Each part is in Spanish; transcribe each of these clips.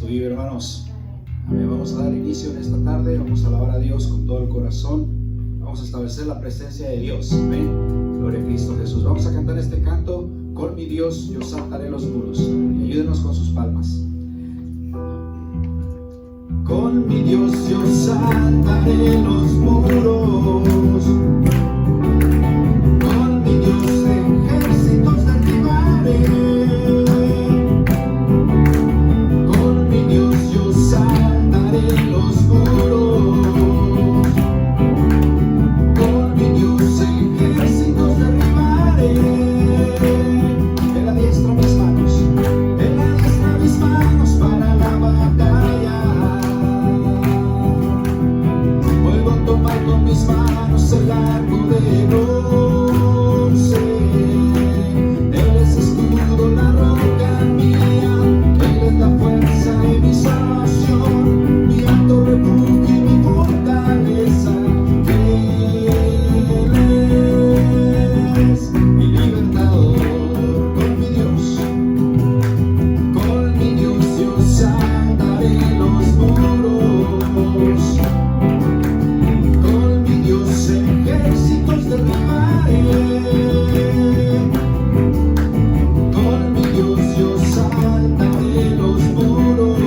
Cristo vive, hermanos. Amén. Vamos a dar inicio en esta tarde. Vamos a alabar a Dios con todo el corazón. Vamos a establecer la presencia de Dios. Amén. Gloria a Cristo Jesús. Vamos a cantar este canto. Con mi Dios yo saltaré los muros. Y ayúdenos con sus palmas. Con mi Dios yo saltaré los muros. Con mi Dios ejércitos derribaré. Con mi Dios yo saltaré los muros. Con mi Dios ejércitos derribaré. Él adiestra mis manos. Él adiestra mis manos para la batalla. Puedo tomar con mis manos el arco de bronce. Él es escudo, la roca mía. Él es la fuerza de mi salvación, mi alto refugio y mi fortaleza. Él es mi libertador. Con mi Dios yo saltaré los muros. Con mi Dios ejércitos derribaré. Con mi Dios yo saltaré los muros.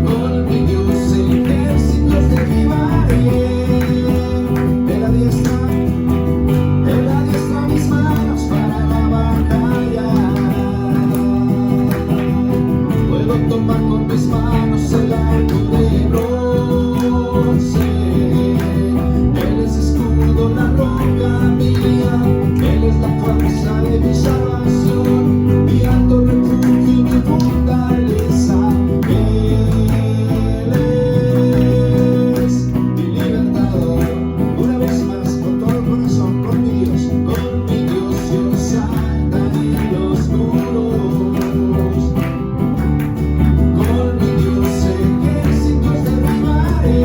Con mi Dios ejércitos derribaré. Él adiestra mis manos para la batalla. Puedo tomar con mis manos el arco de bronce. Él es escudo, la roca mía. Él es la fuerza de mi salvación, mi alto refugio y mi fortaleza. Él es mi libertador. Una vez más, con todo el corazón, con mi Dios yo saltaré los muros. Con mi Dios ejércitos derribaré.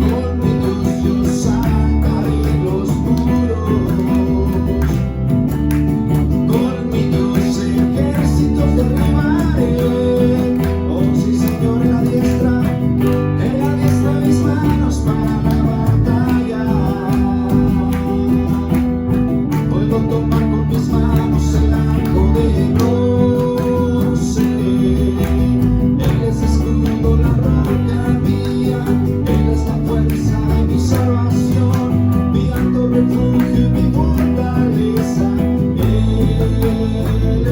Con mi Dios yo saltaré los muros. Con mi Dios ejércitos derribaré. Oh sí, Señor, Él adiestra mis manos para la batalla. Puedo tomar con mis manos el arco de bronce. Él es escudo, la roca mía. Él es la fuerza de mi salvación, mi alto refugio y mi fortaleza. Él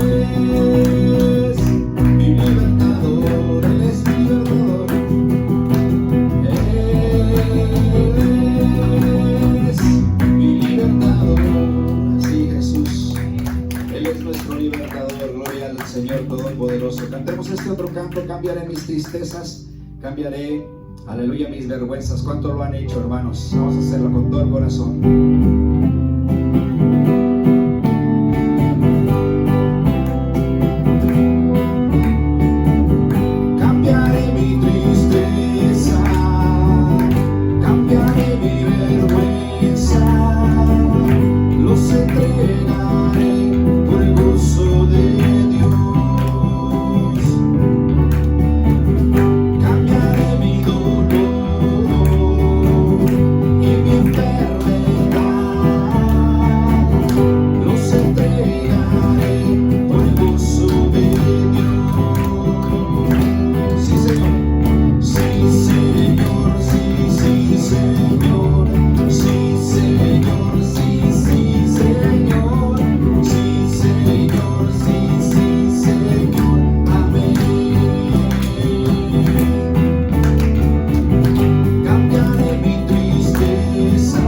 es mi libertador. Él es mi libertador. Él es mi libertador. Así, Jesús. Él es nuestro libertador. Gloria al Señor Todopoderoso. Cantemos este otro canto. Cambiaré mis tristezas, cambiaré, aleluya, mis vergüenzas. ¿Cuánto lo han hecho, hermanos? Vamos a hacerlo con todo el corazón. Cambiaré mi tristeza, cambiaré mi vergüenza, los entregaré por el gozo de Dios. Cambiaré mi dolor y mi enfermedad, los entregaré por el gozo de Dios. Sí, Señor. Sí, Señor. Sí, sí, Señor. Sí, Señor. Sí, sí, Señor. Sí, Señor. Sí, sí, Señor. Amén. Cambiaré mi tristeza,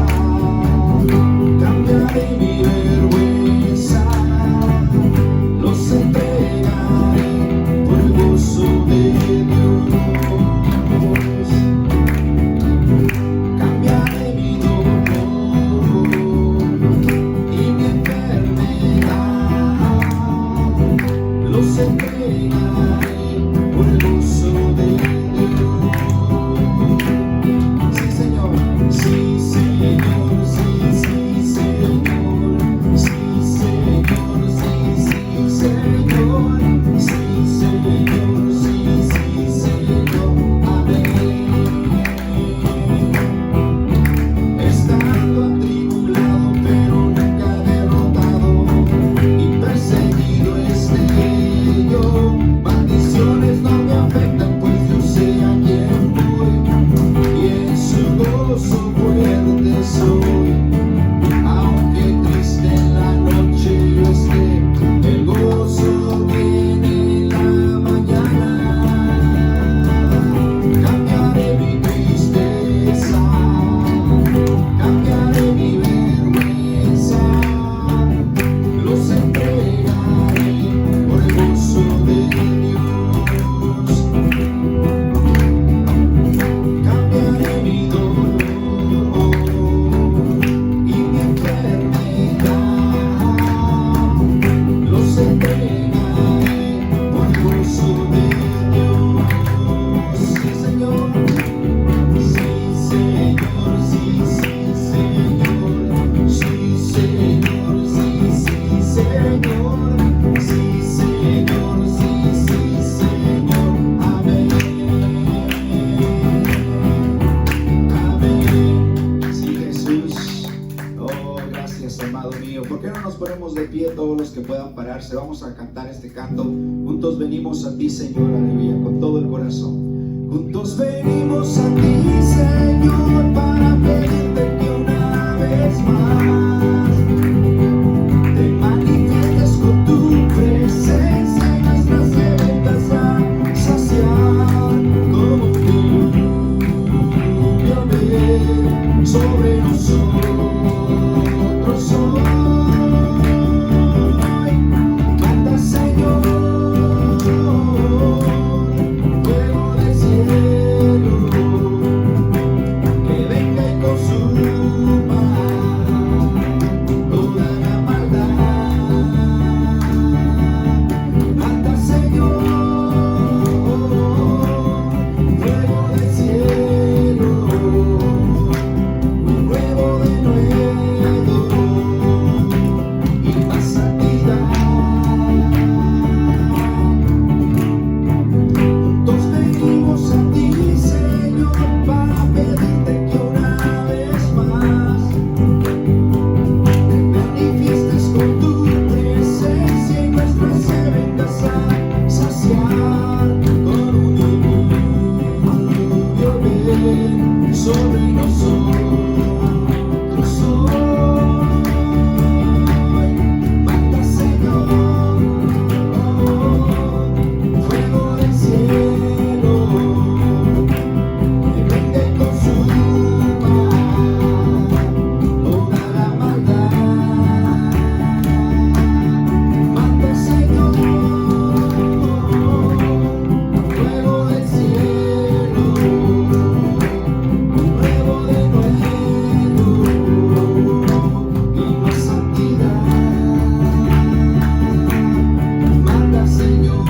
cambiaré mi vergüenza, los entregaré por el gozo de Dios. Cambiaré mi dolor y mi enfermedad, los entregaré por el gozo de Dios. Sí, Señor. Sí, Señor. Sí, sí, Señor. Sí, Señor. Sí, sí, puedan pararse. Vamos a cantar este canto. Juntos venimos a ti, Señor, aleluya, con todo el corazón. Juntos venimos a ti, Señor, para pedirte que una vez más te manifiestes con tu presencia y nuestras sedentas a saciar como un diluvio sobre nosotros hoy. Manda, Señor, fuego del cielo, que venga y consuma toda la maldad. Manda, Señor, fuego del cielo, un nuevo denuedo y más santidad. Juntos venimos a ti, Señor, para pedirte que una vez más te manifiestes con tu presencia y nuestras sed vengas a saciar con un diluvio ven sobre nosotros hoy. Manda, Señor, fuego del cielo, que venga y consuma toda la maldad. Manda, Señor, fuego del cielo, un nuevo denuedo y más santidad. Manda, Señor,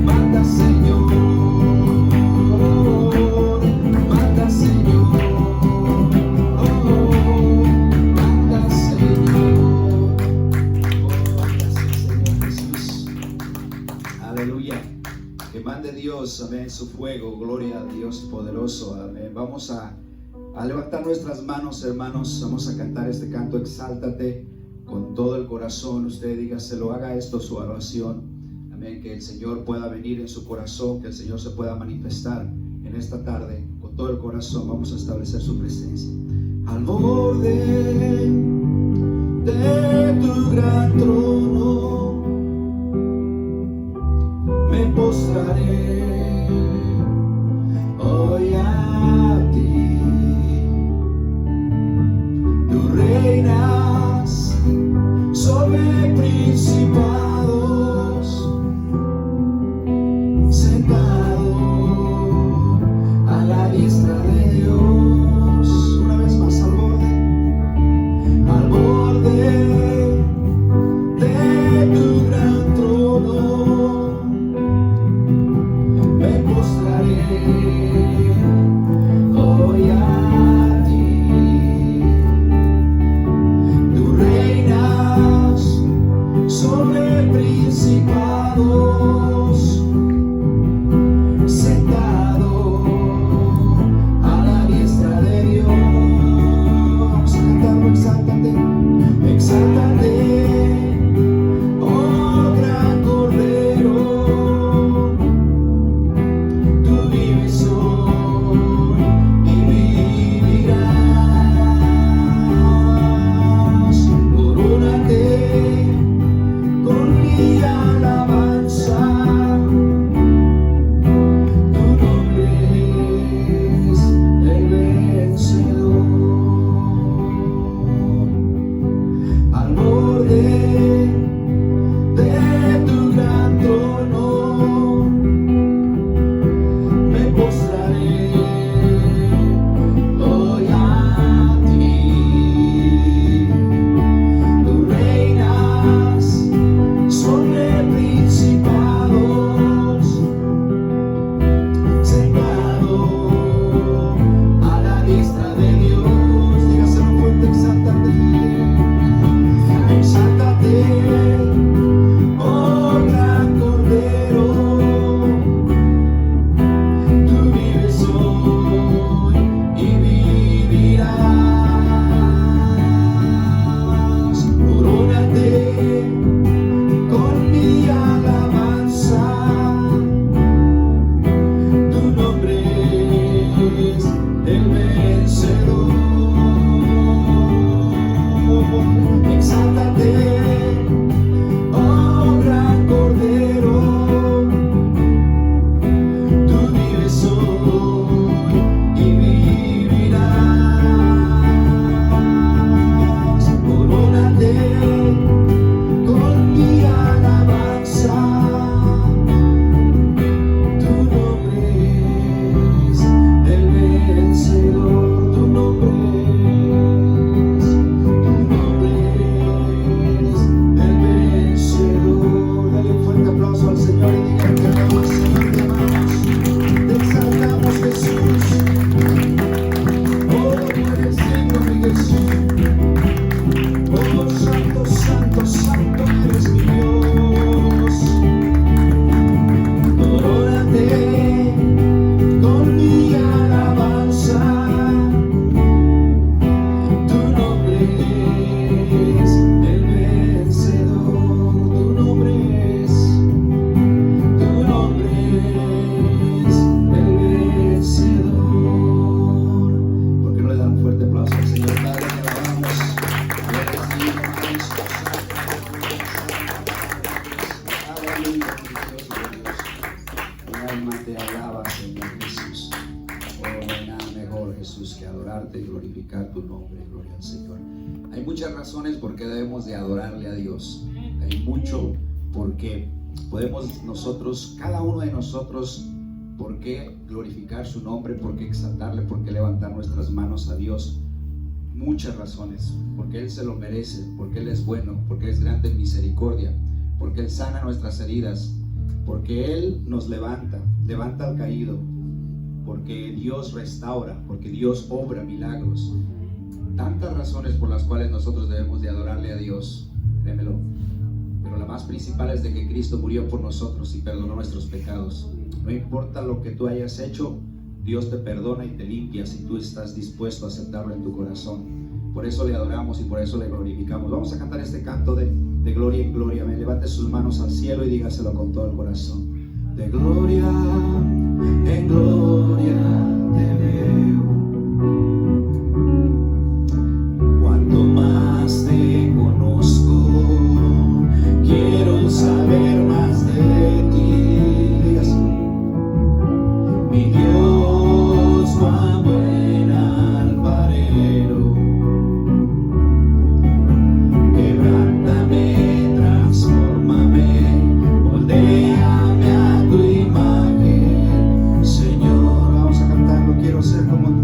manda, Señor, manda, Señor, manda, Señor. Gracias, Señor Jesús. Aleluya. Que mande Dios, amén, su fuego. Gloria a Dios poderoso, amén. Vamos a levantar nuestras manos, hermanos. Vamos a cantar este canto, Exáltate, con todo el corazón. Usted dígaselo, haga esto su oración. Amén. Que el Señor pueda venir en su corazón, que el Señor se pueda manifestar en esta tarde con todo el corazón. Vamos a establecer su presencia. Al borde de tu gran trono me postraré hoy a ti. Tú reinas sobre principados, sentado a la diestra de Dios. Una vez más, al borde de tu gran trono me postraré hoy a ti. Tú reinas sobre principados, sentado a la diestra de Dios. Vamos a cantarlo, exáltate, exáltate, oh gran Cordero. Tú vives hoy y vivirás. Corónate con mi alabanza. Tu nombre es el vencedor. Al borde de tu gran trono me postraré hoy a ti. Tú reinas sobre principados, sentado a la diestra de Dios. Dígaselo fuerte, exáltate, exáltate. santo, santo eres mi Dios. Adórate con mi alabanza. Tu nombre es el vencedor. Tu nombre es el vencedor. ¿Por qué no le dan un fuerte aplauso al Señor? Padre, te alabamos. Aleluya, mi alma te alaba, Señor Jesús. Oh, no hay nada mejor, Jesús, que adorarte y glorificar tu nombre. Gloria al Señor. Hay muchas razones por qué debemos de adorarle a Dios. Hay mucho porque podemos nosotros, cada uno de nosotros, por qué glorificar su nombre, por qué exaltarle, por qué levantar nuestras manos a Dios. Muchas razones, porque Él se lo merece, porque Él es bueno, porque Él es grande en misericordia, porque Él sana nuestras heridas, porque Él nos levanta al caído, porque Dios restaura, porque Dios obra milagros. Tantas razones por las cuales nosotros debemos de adorarle a Dios, créemelo. Pero la más principal es de que Cristo murió por nosotros y perdonó nuestros pecados. No importa lo que tú hayas hecho, Dios te perdona y te limpia si tú estás dispuesto a aceptarlo en tu corazón. Por eso le adoramos y por eso le glorificamos. Vamos a cantar este canto de gloria en gloria. Me levante sus manos al cielo y dígaselo con todo el corazón. De gloria en gloria te veo. Cuanto más te conozco, quiero saber más de ti. Mi Dios, cuán buen alfarero, quebrántame, transfórmame, moldéame a tu imagen, Señor. Vamos a cantarlo, quiero ser como tú.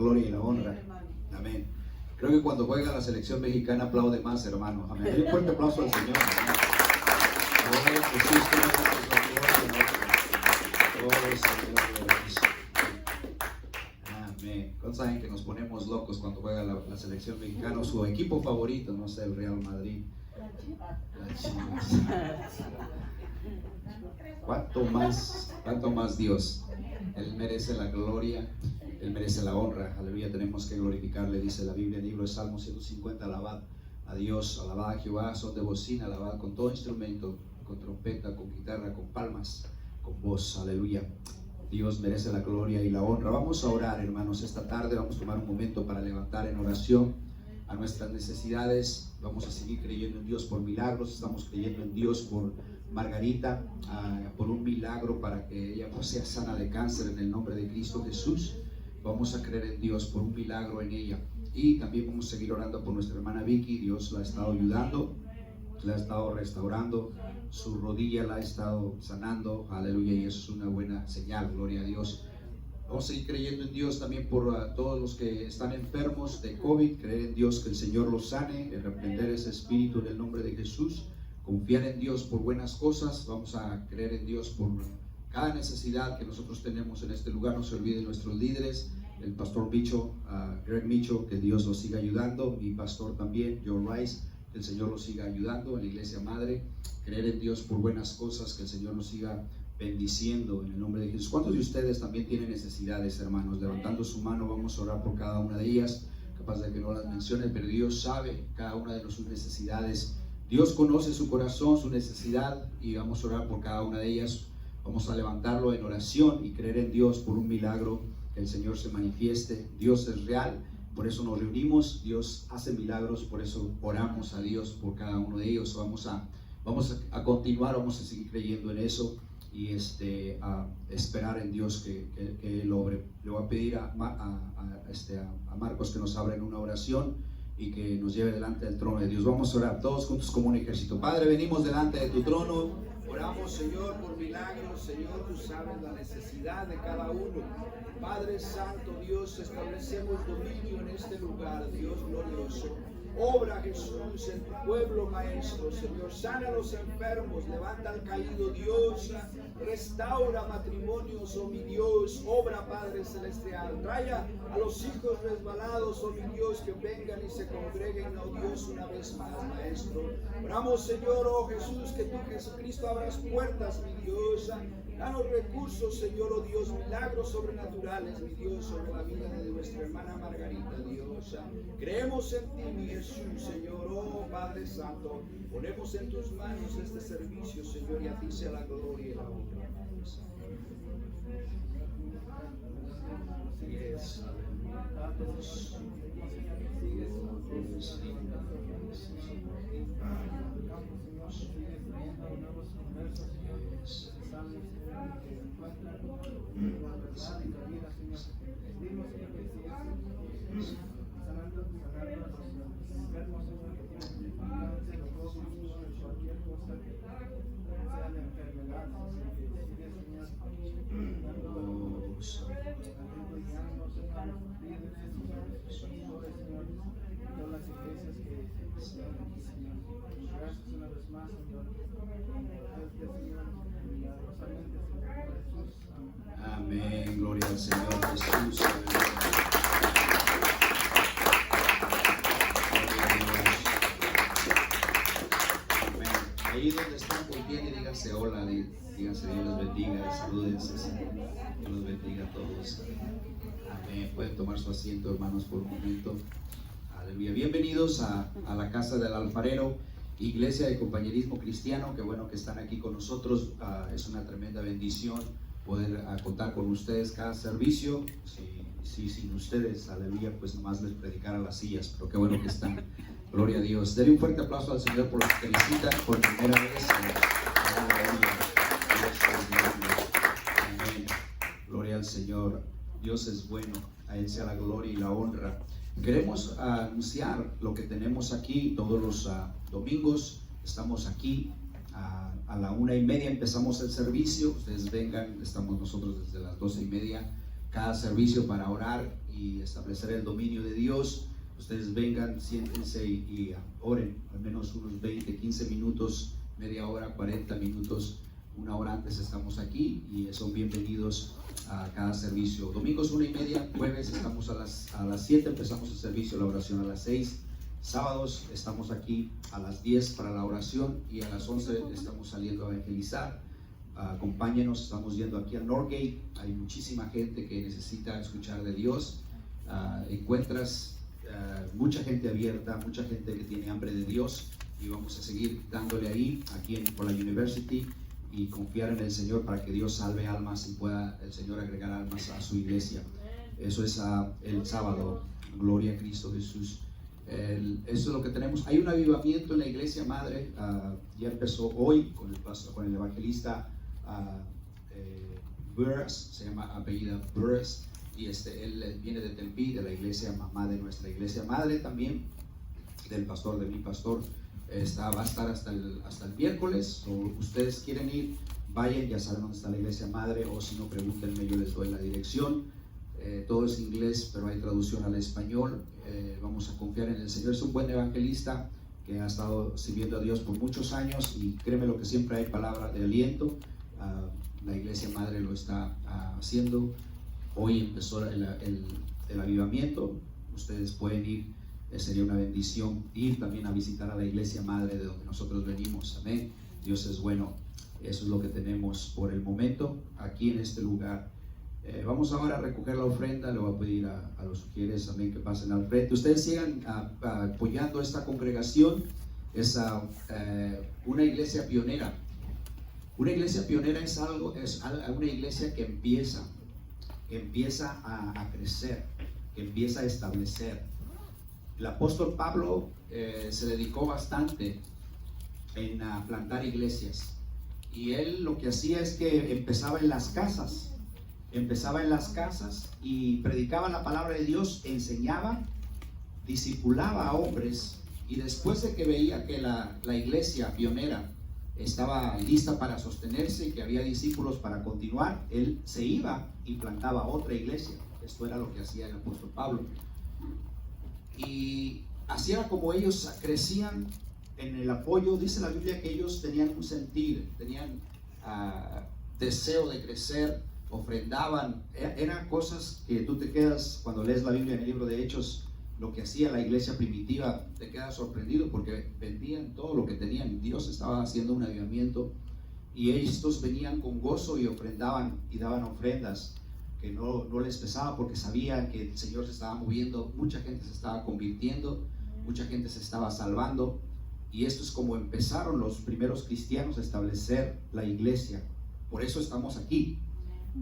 gloria y la honra. Amén. Creo que cuando juega la selección mexicana aplaude más, hermano. Amén. Un fuerte aplauso al Señor. Amén. Gloria a Jesús, amén. ¿Cuántos saben que nos ponemos locos cuando juega la selección mexicana? Su equipo favorito, no sé, el Real Madrid. Las Chivas. ¿Cuánto más Dios? Él merece la gloria, Él merece la honra. Aleluya, tenemos que glorificarle, dice la Biblia en el libro de Salmos 150, alabad a Dios, alabad a Jehová, son de bocina, alabad con todo instrumento, con trompeta, con guitarra, con palmas, con voz. Aleluya. Dios merece la gloria y la honra. Vamos a orar, hermanos, esta tarde. Vamos a tomar un momento para levantar en oración a nuestras necesidades. Vamos a seguir creyendo en Dios por milagros. Estamos creyendo en Dios por Margarita, por un milagro para que ella pues sea sana de cáncer en el nombre de Cristo Jesús. Vamos a creer en Dios por un milagro en ella. Y también vamos a seguir orando por nuestra hermana Vicky. Dios la ha estado ayudando, la ha estado restaurando, su rodilla la ha estado sanando. Aleluya, y eso es una buena señal, gloria a Dios. Vamos a seguir creyendo en Dios también por todos los que están enfermos de COVID. Creer en Dios que el Señor los sane, reprender ese espíritu en el nombre de Jesús. Confiar en Dios por buenas cosas. Vamos a creer en Dios por cada necesidad que nosotros tenemos en este lugar. No se olviden nuestros líderes, el pastor Micho, Greg Micho, que Dios los siga ayudando. Mi pastor también, John Rice, que el Señor los siga ayudando en la iglesia madre. Creer en Dios por buenas cosas, que el Señor nos siga bendiciendo en el nombre de Jesús. ¿Cuántos de ustedes también tienen necesidades, hermanos? Levantando su mano, vamos a orar por cada una de ellas. Capaz de que no las mencione, pero Dios sabe cada una de sus necesidades. Dios conoce su corazón, su necesidad, y vamos a orar por cada una de ellas. Vamos a levantarlo en oración y creer en Dios por un milagro, que el Señor se manifieste. Dios es real, por eso nos reunimos. Dios hace milagros, por eso oramos a Dios por cada uno de ellos. Vamos a continuar, vamos a seguir creyendo en eso y a esperar en Dios que Él obre. Le voy a pedir a Marcos que nos abra en una oración y que nos lleve delante del trono de Dios. Vamos a orar todos juntos como un ejército. Padre, venimos delante de tu trono. Oramos, Señor, por milagros. Señor, tú sabes la necesidad de cada uno. Padre Santo, Dios, establecemos dominio en este lugar, Dios glorioso. Obra, Jesús, en tu pueblo, Maestro, Señor. Sana a los enfermos, levanta al caído, Dios. Restaura matrimonios, oh mi Dios. Obra, Padre Celestial. Traiga a los hijos resbalados, oh mi Dios, que vengan y se congreguen, oh Dios, una vez más, Maestro. Oramos, Señor, oh Jesús, que tú, Jesucristo, abras puertas, mi Dios. Danos recursos, Señor, oh Dios, milagros sobrenaturales, mi Dios, sobre la vida de nuestra hermana Margarita, Dios. Creemos en ti, mi Jesús, Señor, oh Padre Santo. Ponemos en tus manos este servicio, Señor, y a ti sea la gloria y la honra. Yes. Amén, gloria al Señor Jesús. Amén. Ahí donde están, volteen y díganse hola, díganse Dios los bendiga, salúdense, Dios los bendiga a todos. Amén. Pueden tomar su asiento, hermanos, por un momento. Aleluya. Bienvenidos a la casa del alfarero, iglesia de compañerismo cristiano. Qué bueno que están aquí con nosotros. Es una tremenda bendición poder contar con ustedes cada servicio. Si sin ustedes, aleluya, pues nomás les predicara las sillas, pero qué bueno que están. Gloria a Dios. Denle un fuerte aplauso al Señor por los que visitan por primera vez. Amén. Gloria al Señor. Dios es bueno, a Él sea la gloria y la honra. Queremos anunciar lo que tenemos aquí todos los domingos. Estamos aquí a la 1:30, empezamos el servicio. Ustedes vengan, estamos nosotros desde las 12:30. cada servicio para orar y establecer el dominio de Dios. Ustedes vengan, siéntense y oren al menos unos 20, 15 minutos, media hora, 40 minutos, una hora antes estamos aquí y son bienvenidos a cada servicio. Domingos 1:30, jueves estamos a las 7, empezamos el servicio, la oración a las 6. Sábados estamos aquí a las 10 para la oración y a las 11 estamos saliendo a evangelizar. Acompáñenos, estamos yendo aquí a Northgate. Hay muchísima gente que necesita escuchar de Dios. Encuentras mucha gente abierta, mucha gente que tiene hambre de Dios, y vamos a seguir dándole ahí, aquí por la University, y confiar en el Señor para que Dios salve almas y pueda el Señor agregar almas a su iglesia. Eso es el sábado. Gloria a Cristo Jesús. Eso es lo que tenemos. Hay un avivamiento en la iglesia madre. Ya empezó hoy con el evangelista Burris, se llama apellida Burris, y él viene de Tempe, de la iglesia mamá de nuestra iglesia madre también, del pastor, de mi pastor. Va a estar hasta el miércoles. Ustedes quieren ir, vayan, ya saben dónde está la iglesia madre, o si no, pregúntenme, yo les doy la dirección. Todo es inglés, pero hay traducción al español. Vamos a confiar en el Señor. Es un buen evangelista que ha estado sirviendo a Dios por muchos años, y créeme lo que siempre hay palabra de aliento. La iglesia madre lo está haciendo. Hoy empezó el avivamiento. Ustedes pueden ir, sería una bendición ir también a visitar a la iglesia madre de donde nosotros venimos. Amén. Dios es bueno. Eso es lo que tenemos por el momento aquí en este lugar. Vamos ahora a recoger la ofrenda. Le voy a pedir a los sugieres, amén, que pasen al frente. Ustedes sigan apoyando esta congregación. Es una iglesia pionera. Una iglesia pionera es una iglesia que empieza a crecer, que empieza a establecer. El apóstol Pablo se dedicó bastante en plantar iglesias, y él lo que hacía es que empezaba en las casas y predicaba la palabra de Dios, enseñaba, discipulaba a hombres, y después de que veía que la iglesia pionera estaba lista para sostenerse y que había discípulos para continuar, él se iba y plantaba otra iglesia. Esto era lo que hacía el apóstol Pablo, y así era como ellos crecían en el apoyo. Dice la Biblia que ellos tenían un sentir, tenían deseo de crecer, ofrendaban. Eran cosas que tú te quedas, cuando lees la Biblia en el libro de Hechos, lo que hacía la iglesia primitiva, te quedas sorprendido porque vendían todo lo que tenían. Dios estaba haciendo un avivamiento, y estos venían con gozo y ofrendaban y daban ofrendas que no les pesaba, porque sabían que el Señor se estaba moviendo. Mucha gente se estaba convirtiendo, mucha gente se estaba salvando, y esto es como empezaron los primeros cristianos a establecer la iglesia. Por eso estamos aquí,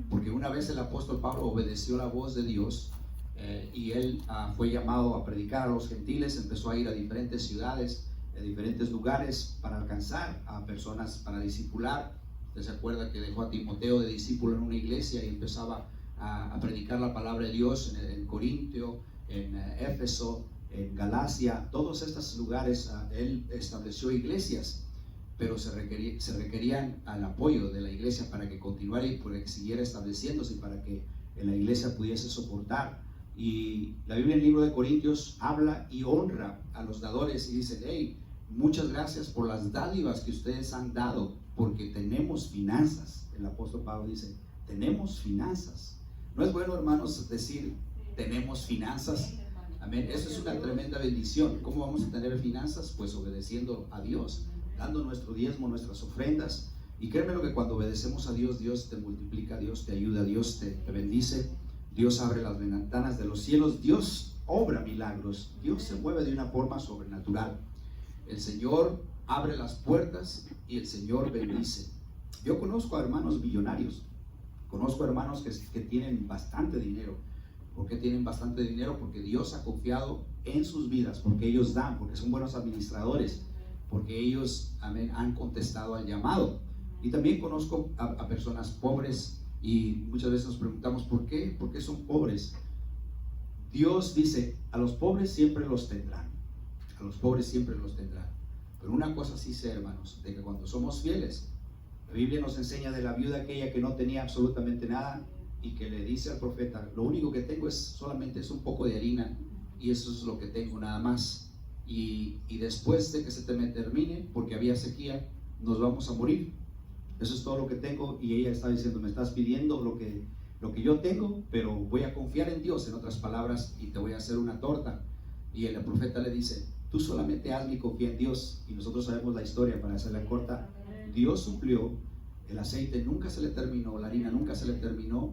porque una vez el apóstol Pablo obedeció la voz de Dios, y él fue llamado a predicar a los gentiles. Empezó a ir a diferentes ciudades, a diferentes lugares, para alcanzar a personas, para discipular. Usted se acuerda que dejó a Timoteo de discípulo en una iglesia y empezaba a predicar la palabra de Dios en Corintio, en Éfeso, en Galacia. Todos estos lugares él estableció iglesias, pero se requerían al apoyo de la iglesia para que continuara y para que siguiera estableciéndose, y para que la iglesia pudiese soportar. Y la Biblia en el libro de Corintios habla y honra a los dadores, y dice: hey, muchas gracias por las dádivas que ustedes han dado, porque tenemos finanzas. El apóstol Pablo dice: tenemos finanzas. ¿No es bueno, hermanos, decir tenemos finanzas? Amén. Eso es una tremenda bendición. ¿Cómo vamos a tener finanzas? Pues obedeciendo a Dios, dando nuestro diezmo, nuestras ofrendas. Y créeme lo que cuando obedecemos a Dios, Dios te multiplica, Dios te ayuda, Dios te bendice. Dios abre las ventanas de los cielos, Dios obra milagros, Dios se mueve de una forma sobrenatural. El Señor abre las puertas y el Señor bendice. Yo conozco a hermanos millonarios, conozco a hermanos que tienen bastante dinero. ¿Por qué tienen bastante dinero? Porque Dios ha confiado en sus vidas, porque ellos dan, porque son buenos administradores, porque ellos, amén, han contestado al llamado. Y también conozco a personas pobres, y muchas veces nos preguntamos ¿por qué? ¿Por qué son pobres? Dios dice: a los pobres siempre los tendrán, a los pobres siempre los tendrán. Pero una cosa sí sé, hermanos, de que cuando somos fieles, la Biblia nos enseña de la viuda aquella que no tenía absolutamente nada, y que le dice al profeta: lo único que tengo solamente es un poco de harina, y eso es lo que tengo nada más, y después de que se me termine, porque había sequía, nos vamos a morir. Eso es todo lo que tengo. Y ella está diciendo: me estás pidiendo lo que yo tengo, pero voy a confiar en Dios, en otras palabras, y te voy a hacer una torta. Y el profeta le dice: tú solamente hazme y confía en Dios. Y nosotros sabemos la historia, para hacerla corta. Dios suplió, el aceite nunca se le terminó, la harina nunca se le terminó,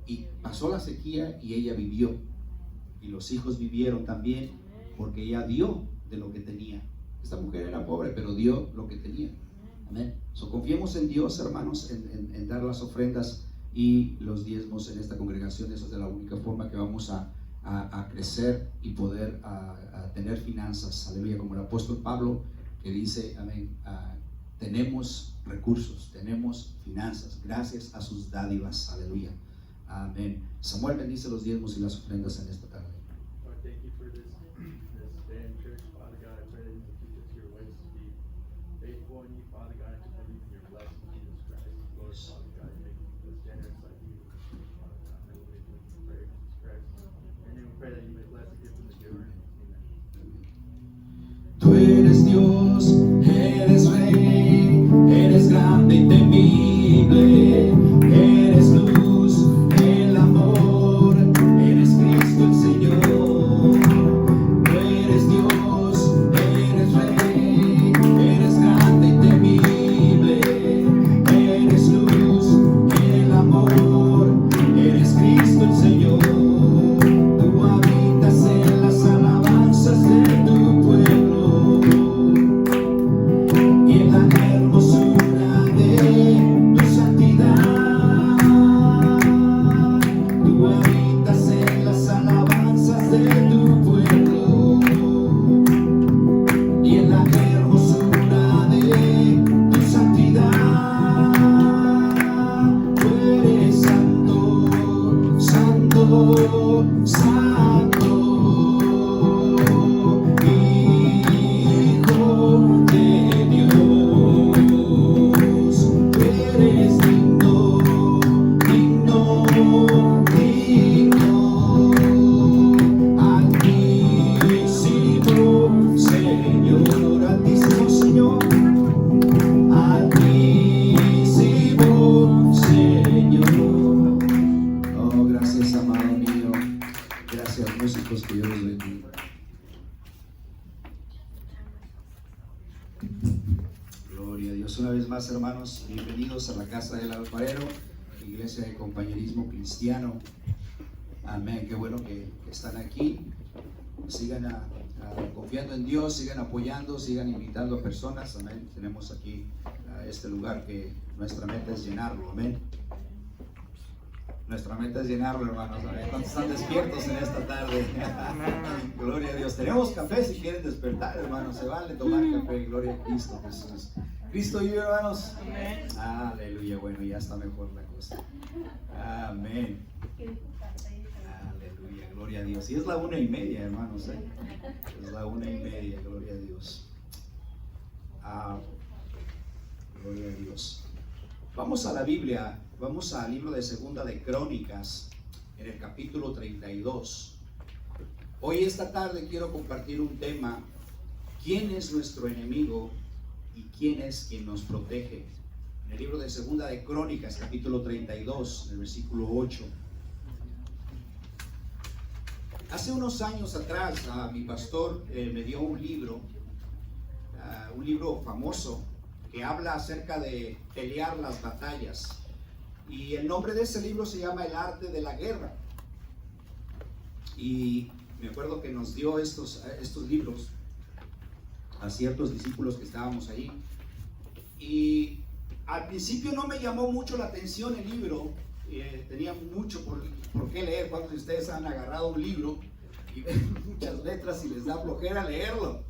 y pasó la sequía y ella vivió, y los hijos vivieron también, porque ella dio de lo que tenía. Esta mujer era pobre, pero dio lo que tenía. Amén. Confiemos en Dios, hermanos, en dar las ofrendas y los diezmos en esta congregación. Esa es de la única forma que vamos a crecer y poder a tener finanzas. Aleluya. Como el apóstol Pablo, que dice: amén, tenemos recursos, tenemos finanzas gracias a sus dádivas. Aleluya. Amén. Samuel, bendice los diezmos y las ofrendas en esta tarde. Lord, thank you for this day in church. Father God, I pray that you will teach us your ways to be faithful in you, Father God, and to believe in your blessing, Jesus Christ. Lord, Father God, make us generous like you, Father God. I will make you prayer, Jesus Christ. And then we pray that you may bless the gift and the giver. Amen. Tú eres Dios, eres Rey, eres grande y temible, eres luz, el amor, eres Cristo el Señor. Tú eres Dios, eres Rey, eres grande y temible, eres luz, el amor, eres Cristo el Señor. Tú habitas en las alabanzas de tu pueblo, y en la hermosura de tu santidad. Tú habitas en las alabanzas de tu pueblo, y en la hermosura de tu santidad. Tú eres santo, santo, santo, Hijo de Dios. Eres digno, digno, digno, altísimo Señor, altísimo Señor, altísimo Señor. Oh, gracias, amado mío. Gracias, músicos, que Dios los bendiga. Gloria a Dios. Una vez más, hermanos, bienvenidos a la casa del alfarero, iglesia de compañerismo cristiano. Amén. Qué bueno que están aquí. Sigan confiando en Dios, sigan apoyando, sigan invitando a personas. Amén. Tenemos aquí este lugar que nuestra meta es llenarlo. Amén. Nuestra meta es llenarlo, hermanos. Amén. ¿Cuántos están despiertos en esta tarde? Gloria a Dios. Tenemos café si quieren despertar, hermanos. Se vale tomar café. Gloria a Cristo Jesús. Cristo vive, hermanos. Amén. Aleluya. Bueno, ya está mejor la cosa. Amén. Aleluya. Gloria a Dios. Y es la 1:30, hermanos. Es la 1:30. Gloria a Dios. Gloria a Dios. Vamos a la Biblia. Vamos al libro de Segunda de Crónicas, en el capítulo 32. Hoy, esta tarde, quiero compartir un tema: ¿quién es nuestro enemigo y quién es quien nos protege? En el libro de Segunda de Crónicas, capítulo 32, en el versículo 8. Hace unos años atrás, mi pastor me dio un libro famoso que habla acerca de pelear las batallas. Y el nombre de ese libro se llama El Arte de la Guerra. Y me acuerdo que nos dio estos libros a ciertos discípulos que estábamos ahí. Y al principio no me llamó mucho la atención el libro. Tenía mucho por qué leer. ¿Cuántos de ustedes han agarrado un libro y ven muchas letras y les da flojera leerlo?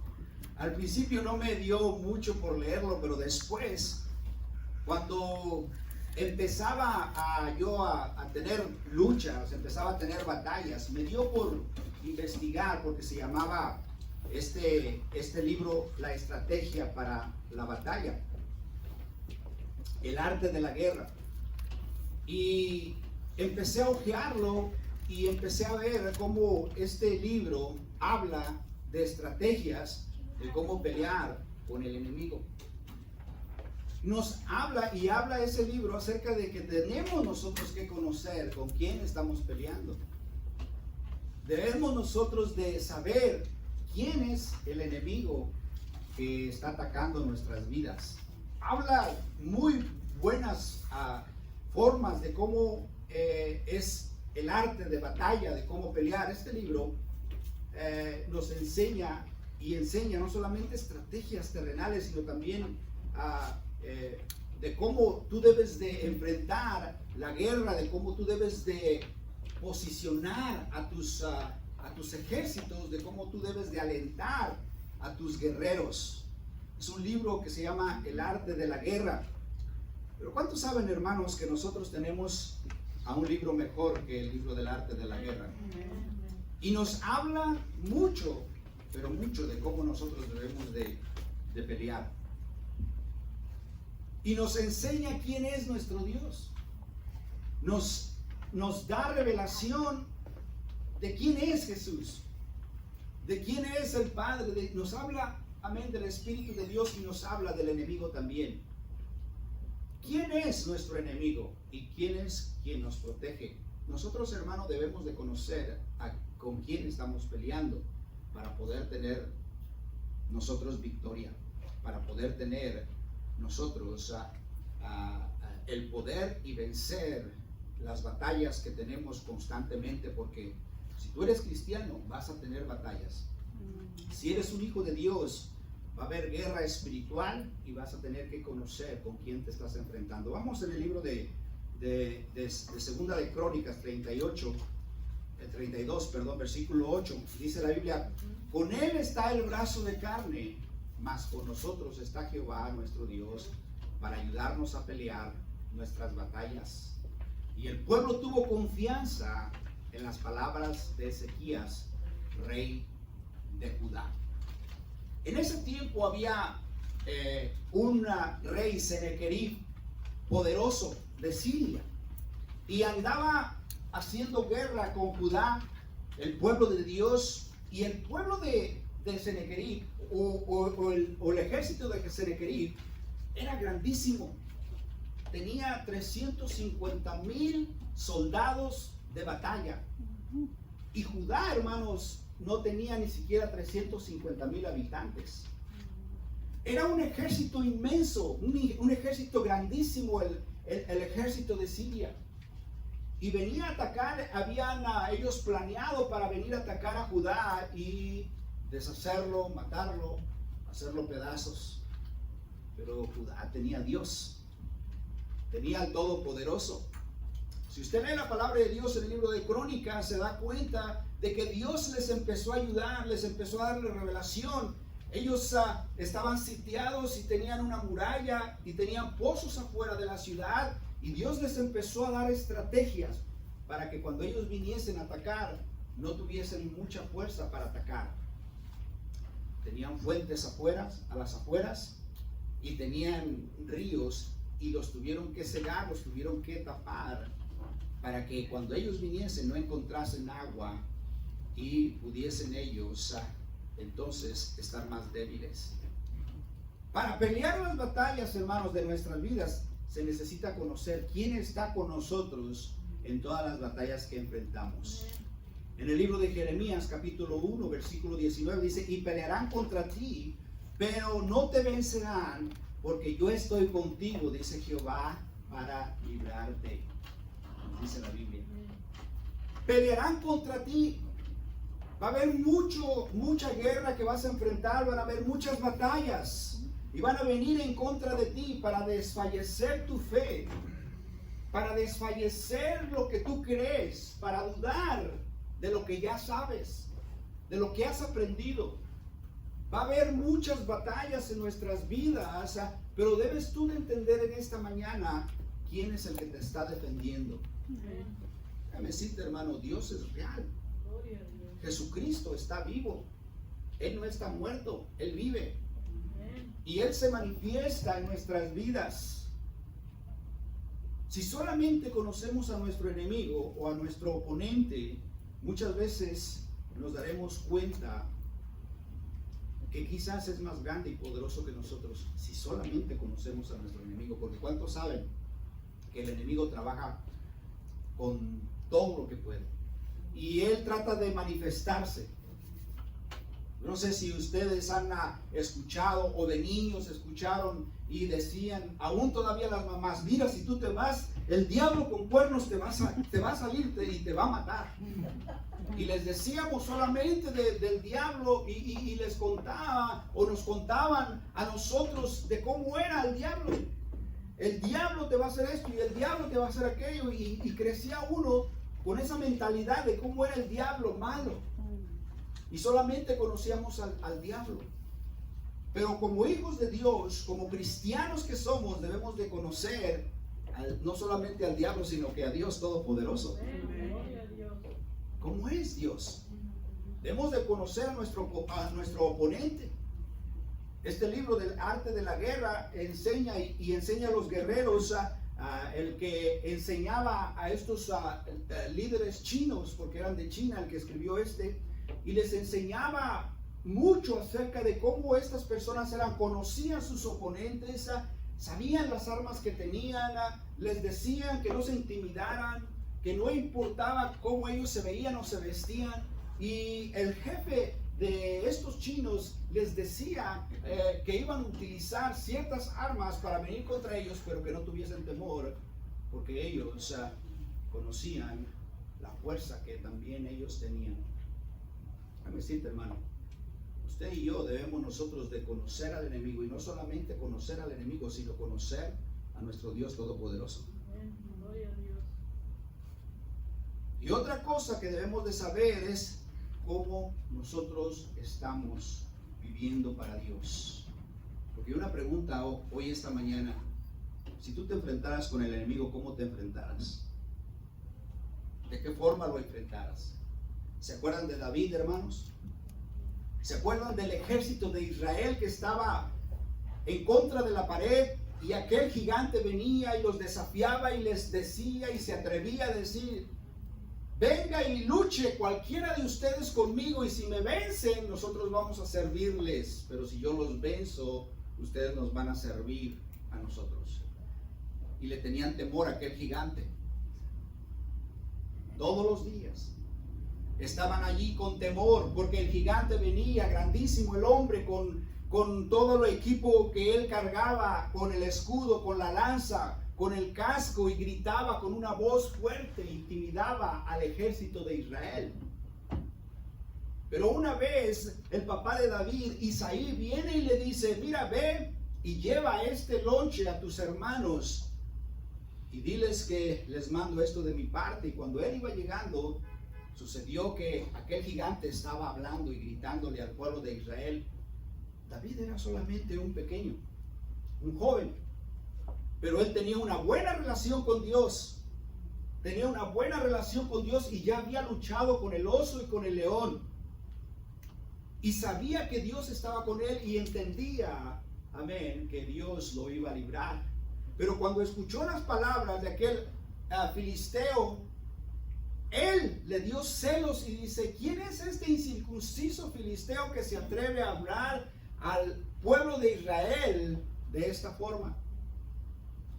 Al principio no me dio mucho por leerlo, pero después, cuando empezaba yo a tener luchas, empezaba a tener batallas, me dio por investigar, porque se llamaba este libro La Estrategia para la Batalla, El Arte de la Guerra. Y empecé a hojearlo y empecé a ver cómo este libro habla de estrategias de cómo pelear con el enemigo. Nos habla y habla ese libro acerca de que tenemos nosotros que conocer con quién estamos peleando. Debemos nosotros de saber quién es el enemigo que está atacando nuestras vidas. Habla muy buenas formas de cómo es el arte de batalla, de cómo pelear. Este libro nos enseña y enseña no solamente estrategias terrenales, sino también de cómo tú debes de enfrentar la guerra, de cómo tú debes de posicionar a tus ejércitos, de cómo tú debes de alentar a tus guerreros. Es un libro que se llama El arte de la guerra. Pero ¿cuántos saben, hermanos, que nosotros tenemos a un libro mejor que el libro del arte de la guerra? Y nos habla mucho, pero mucho de cómo nosotros debemos de pelear. Y nos enseña quién es nuestro Dios. Nos da revelación de quién es Jesús, de quién es el Padre. Nos habla, amén, del Espíritu de Dios y nos habla del enemigo también. ¿Quién es nuestro enemigo y quién es quien nos protege? Nosotros, hermanos, debemos de conocer con quién estamos peleando para poder tener nosotros victoria, para poder tener nosotros el poder y vencer las batallas que tenemos constantemente, porque si tú eres cristiano vas a tener batallas. Si eres un hijo de Dios, va a haber guerra espiritual y vas a tener que conocer con quién te estás enfrentando. Vamos en el libro de Segunda de Crónicas 32, versículo 8. Dice la Biblia: con él está el brazo de carne, mas con nosotros está Jehová nuestro Dios para ayudarnos a pelear nuestras batallas. Y el pueblo tuvo confianza en las palabras de Ezequías, rey de Judá. En ese tiempo había un rey Senequerib poderoso de Siria y andaba haciendo guerra con Judá, el pueblo de Dios. Y el pueblo de Senequerib o el ejército de Senequerib era grandísimo. Tenía 350,000 soldados de batalla. Y Judá, hermanos, no tenía ni siquiera 350,000 habitantes. Era un ejército inmenso, un ejército grandísimo, el ejército de Siria. Y venía a atacar, habían ellos planeado para venir a atacar a Judá y deshacerlo, matarlo, hacerlo pedazos. Pero Judá tenía a Dios, tenía al Todopoderoso. Si usted lee la palabra de Dios en el libro de Crónicas, se da cuenta de que Dios les empezó a ayudar, les empezó a darle revelación. Ellos estaban sitiados y tenían una muralla y tenían pozos afuera de la ciudad, y Dios les empezó a dar estrategias para que cuando ellos viniesen a atacar no tuviesen mucha fuerza para atacar. Tenían fuentes a las afueras, y tenían ríos, y los tuvieron que cegar, los tuvieron que tapar para que cuando ellos viniesen no encontrasen agua y pudiesen ellos entonces estar más débiles. Para pelear las batallas, hermanos, de nuestras vidas, se necesita conocer quién está con nosotros en todas las batallas que enfrentamos. En el libro de Jeremías, capítulo 1, versículo 19, dice: y pelearán contra ti, pero no te vencerán, porque yo estoy contigo, dice Jehová, para librarte. Dice la Biblia. Pelearán contra ti. Va a haber mucha guerra que vas a enfrentar, van a haber muchas batallas, y van a venir en contra de ti para desfallecer tu fe, para desfallecer lo que tú crees, para dudar de lo que ya sabes, de lo que has aprendido. Va a haber muchas batallas en nuestras vidas, pero debes tú de entender en esta mañana quién es el que te está defendiendo. Déjame decirte, hermano, Dios es real. Jesucristo está vivo. Él no está muerto, Él vive. Y Él se manifiesta en nuestras vidas. Si solamente conocemos a nuestro enemigo o a nuestro oponente, muchas veces nos daremos cuenta que quizás es más grande y poderoso que nosotros si solamente conocemos a nuestro enemigo. Porque ¿cuántos saben que el enemigo trabaja con todo lo que puede? Y él trata de manifestarse. No sé si ustedes han escuchado o de niños escucharon y decían, aún todavía las mamás, mira, si tú te vas, el diablo con cuernos te va a salir y te va a matar. Y les decíamos solamente del diablo y les contaba o nos contaban a nosotros de cómo era el diablo. El diablo te va a hacer esto y el diablo te va a hacer aquello, y crecía uno con esa mentalidad de cómo era el diablo malo. Y solamente conocíamos al diablo. Pero como hijos de Dios, como cristianos que somos, debemos de conocer no solamente al diablo, sino que a Dios Todopoderoso. ¿Cómo es Dios? Debemos de conocer a nuestro oponente. Este libro del arte de la guerra enseña y enseña a los guerreros, el que enseñaba a estos líderes chinos, porque eran de China el que escribió y les enseñaba mucho acerca de cómo estas personas conocían sus oponentes, sabían las armas que tenían, les decían que no se intimidaran, que no importaba cómo ellos se veían o se vestían. Y el jefe de estos chinos les decía que iban a utilizar ciertas armas para venir contra ellos, pero que no tuviesen temor, porque ellos conocían la fuerza que también ellos tenían. Déjame decirte, hermano, usted y yo debemos nosotros de conocer al enemigo, y no solamente conocer al enemigo, sino conocer a nuestro Dios Todopoderoso. Y otra cosa que debemos de saber es cómo nosotros estamos viviendo para Dios. Porque una pregunta hoy esta mañana: si tú te enfrentaras con el enemigo, ¿cómo te enfrentarás? ¿De qué forma lo enfrentarás? ¿Se acuerdan de David, hermanos? ¿Se acuerdan del ejército de Israel que estaba en contra de la pared, y aquel gigante venía y los desafiaba y les decía y se atrevía a decir: venga y luche cualquiera de ustedes conmigo, y si me vencen, nosotros vamos a servirles, pero si yo los venzo, ustedes nos van a servir a nosotros? Y le tenían temor a aquel gigante. Todos los días estaban allí con temor, porque el gigante venía, grandísimo el hombre, con todo el equipo que él cargaba, con el escudo, con la lanza, con el casco, y gritaba con una voz fuerte, intimidaba al ejército de Israel. Pero una vez el papá de David, Isaí, viene y le dice: mira, ve y lleva este lonche a tus hermanos y diles que les mando esto de mi parte. Y cuando él iba llegando, sucedió que aquel gigante estaba hablando y gritándole al pueblo de Israel. David era solamente un pequeño, un joven, pero él tenía una buena relación con Dios. Tenía una buena relación con Dios y ya había luchado con el oso y con el león. Y sabía que Dios estaba con él y entendía, amén, que Dios lo iba a librar. Pero cuando escuchó las palabras de aquel filisteo, él le dio celos y dice: ¿quién es este incircunciso filisteo que se atreve a hablar al pueblo de Israel de esta forma?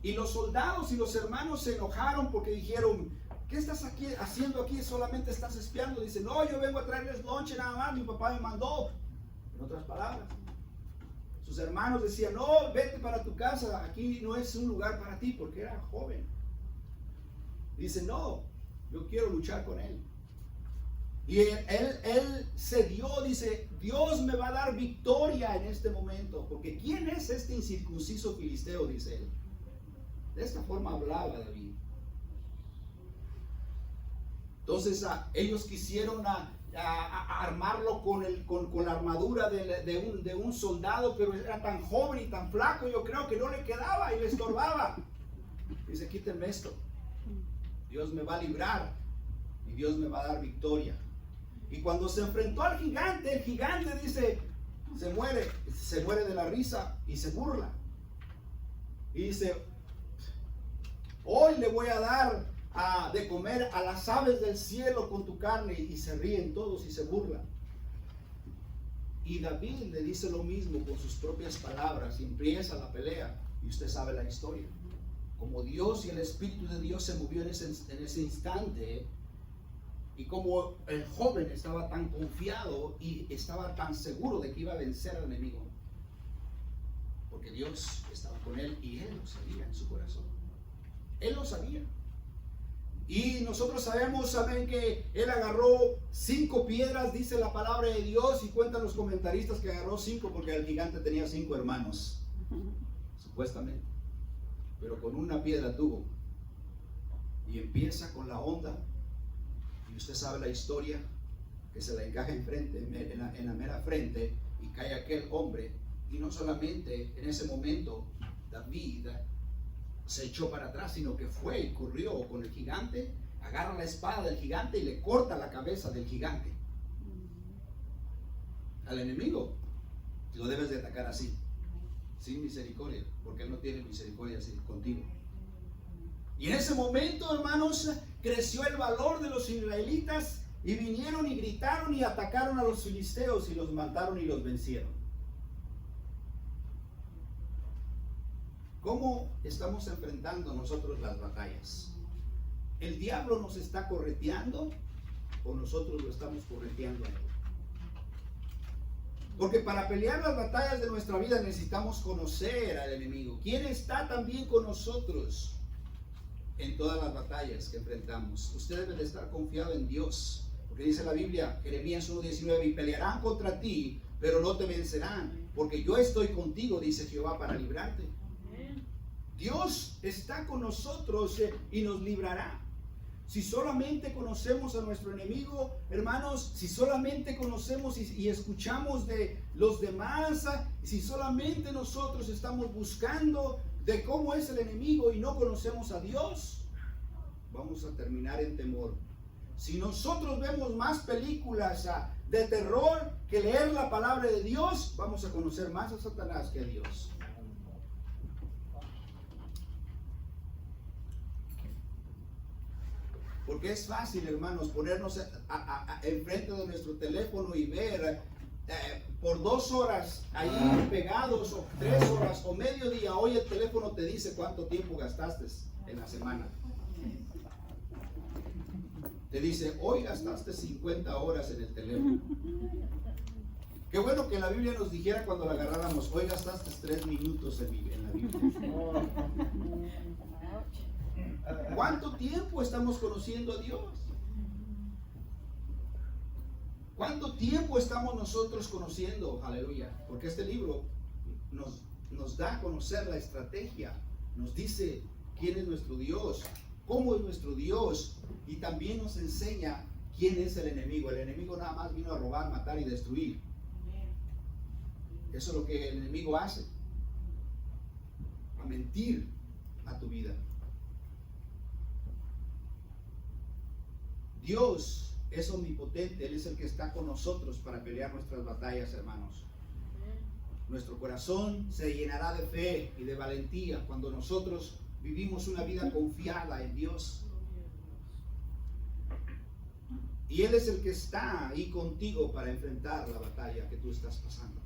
Y los soldados y los hermanos se enojaron porque dijeron: ¿qué estás haciendo aquí? ¿Solamente estás espiando? Dice: no, yo vengo a traerles lonche nada más, mi papá me mandó. En otras palabras, sus hermanos decían: no, vete para tu casa, aquí no es un lugar para ti, porque era joven. Dice: no, yo quiero luchar con él. Y él cedió, dice: Dios me va a dar victoria en este momento, porque ¿quién es este incircunciso filisteo? Dice él. De esta forma hablaba David. Entonces ellos quisieron armarlo con la armadura de un soldado, pero era tan joven y tan flaco, yo creo que no le quedaba y le estorbaba. Dice: quítenme esto, Dios me va a librar y Dios me va a dar victoria. Y cuando se enfrentó al gigante, el gigante dice, se muere de la risa y se burla. Y dice: hoy le voy a dar de comer a las aves del cielo con tu carne. Y se ríen todos y se burlan. Y David le dice lo mismo con sus propias palabras y empieza la pelea. Y usted sabe la historia. Como Dios y el Espíritu de Dios se movió en ese instante, y como el joven estaba tan confiado y estaba tan seguro de que iba a vencer al enemigo, porque Dios estaba con él y él lo sabía en su corazón. Él lo sabía. Y nosotros sabemos, saben que él agarró 5 piedras, dice la palabra de Dios, y cuentan los comentaristas que agarró 5 porque el gigante tenía 5 hermanos, supuestamente. Pero con una piedra tuvo. Y empieza con la onda. Y usted sabe la historia, que se la encaja en la mera frente, y cae aquel hombre. Y no solamente en ese momento David se echó para atrás, sino que fue y corrió con el gigante, agarra la espada del gigante y le corta la cabeza del gigante. Al enemigo lo debes de atacar así, sin misericordia, porque él no tiene misericordia así contigo. Y en ese momento, hermanos, creció el valor de los israelitas, y vinieron y gritaron y atacaron a los filisteos y los mataron y los vencieron. ¿Cómo estamos enfrentando nosotros las batallas? ¿El diablo nos está correteando o nosotros lo estamos correteando a él? Porque para pelear las batallas de nuestra vida necesitamos conocer al enemigo. ¿Quién está también con nosotros en todas las batallas que enfrentamos? Usted debe de estar confiado en Dios. Porque dice la Biblia, Jeremías 1:19, y pelearán contra ti, pero no te vencerán, porque yo estoy contigo, dice Jehová, para librarte. Dios está con nosotros y nos librará. Si solamente conocemos a nuestro enemigo, hermanos, si solamente conocemos y escuchamos de los demás, si solamente nosotros estamos buscando de cómo es el enemigo y no conocemos a Dios, vamos a terminar en temor. Si nosotros vemos más películas de terror que leer la palabra de Dios, vamos a conocer más a Satanás que a Dios. Porque es fácil, hermanos, ponernos enfrente de nuestro teléfono y ver por 2 horas ahí pegados, o 3 horas, o medio día. Hoy el teléfono te dice cuánto tiempo gastaste en la semana. Te dice, hoy gastaste 50 horas en el teléfono. Qué bueno que la Biblia nos dijera cuando la agarráramos, hoy gastaste 3 minutos en la Biblia. ¿Cuánto tiempo estamos conociendo a Dios? ¿Cuánto tiempo estamos nosotros conociendo? Aleluya. Porque este libro nos da a conocer la estrategia. Nos dice quién es nuestro Dios, cómo es nuestro Dios, y también nos enseña quién es el enemigo. El enemigo nada más vino a robar, matar y destruir. Eso es lo que el enemigo hace. A mentir a tu vida. Dios es omnipotente, Él es el que está con nosotros para pelear nuestras batallas, hermanos. Nuestro corazón se llenará de fe y de valentía cuando nosotros vivimos una vida confiada en Dios. Y Él es el que está ahí contigo para enfrentar la batalla que tú estás pasando.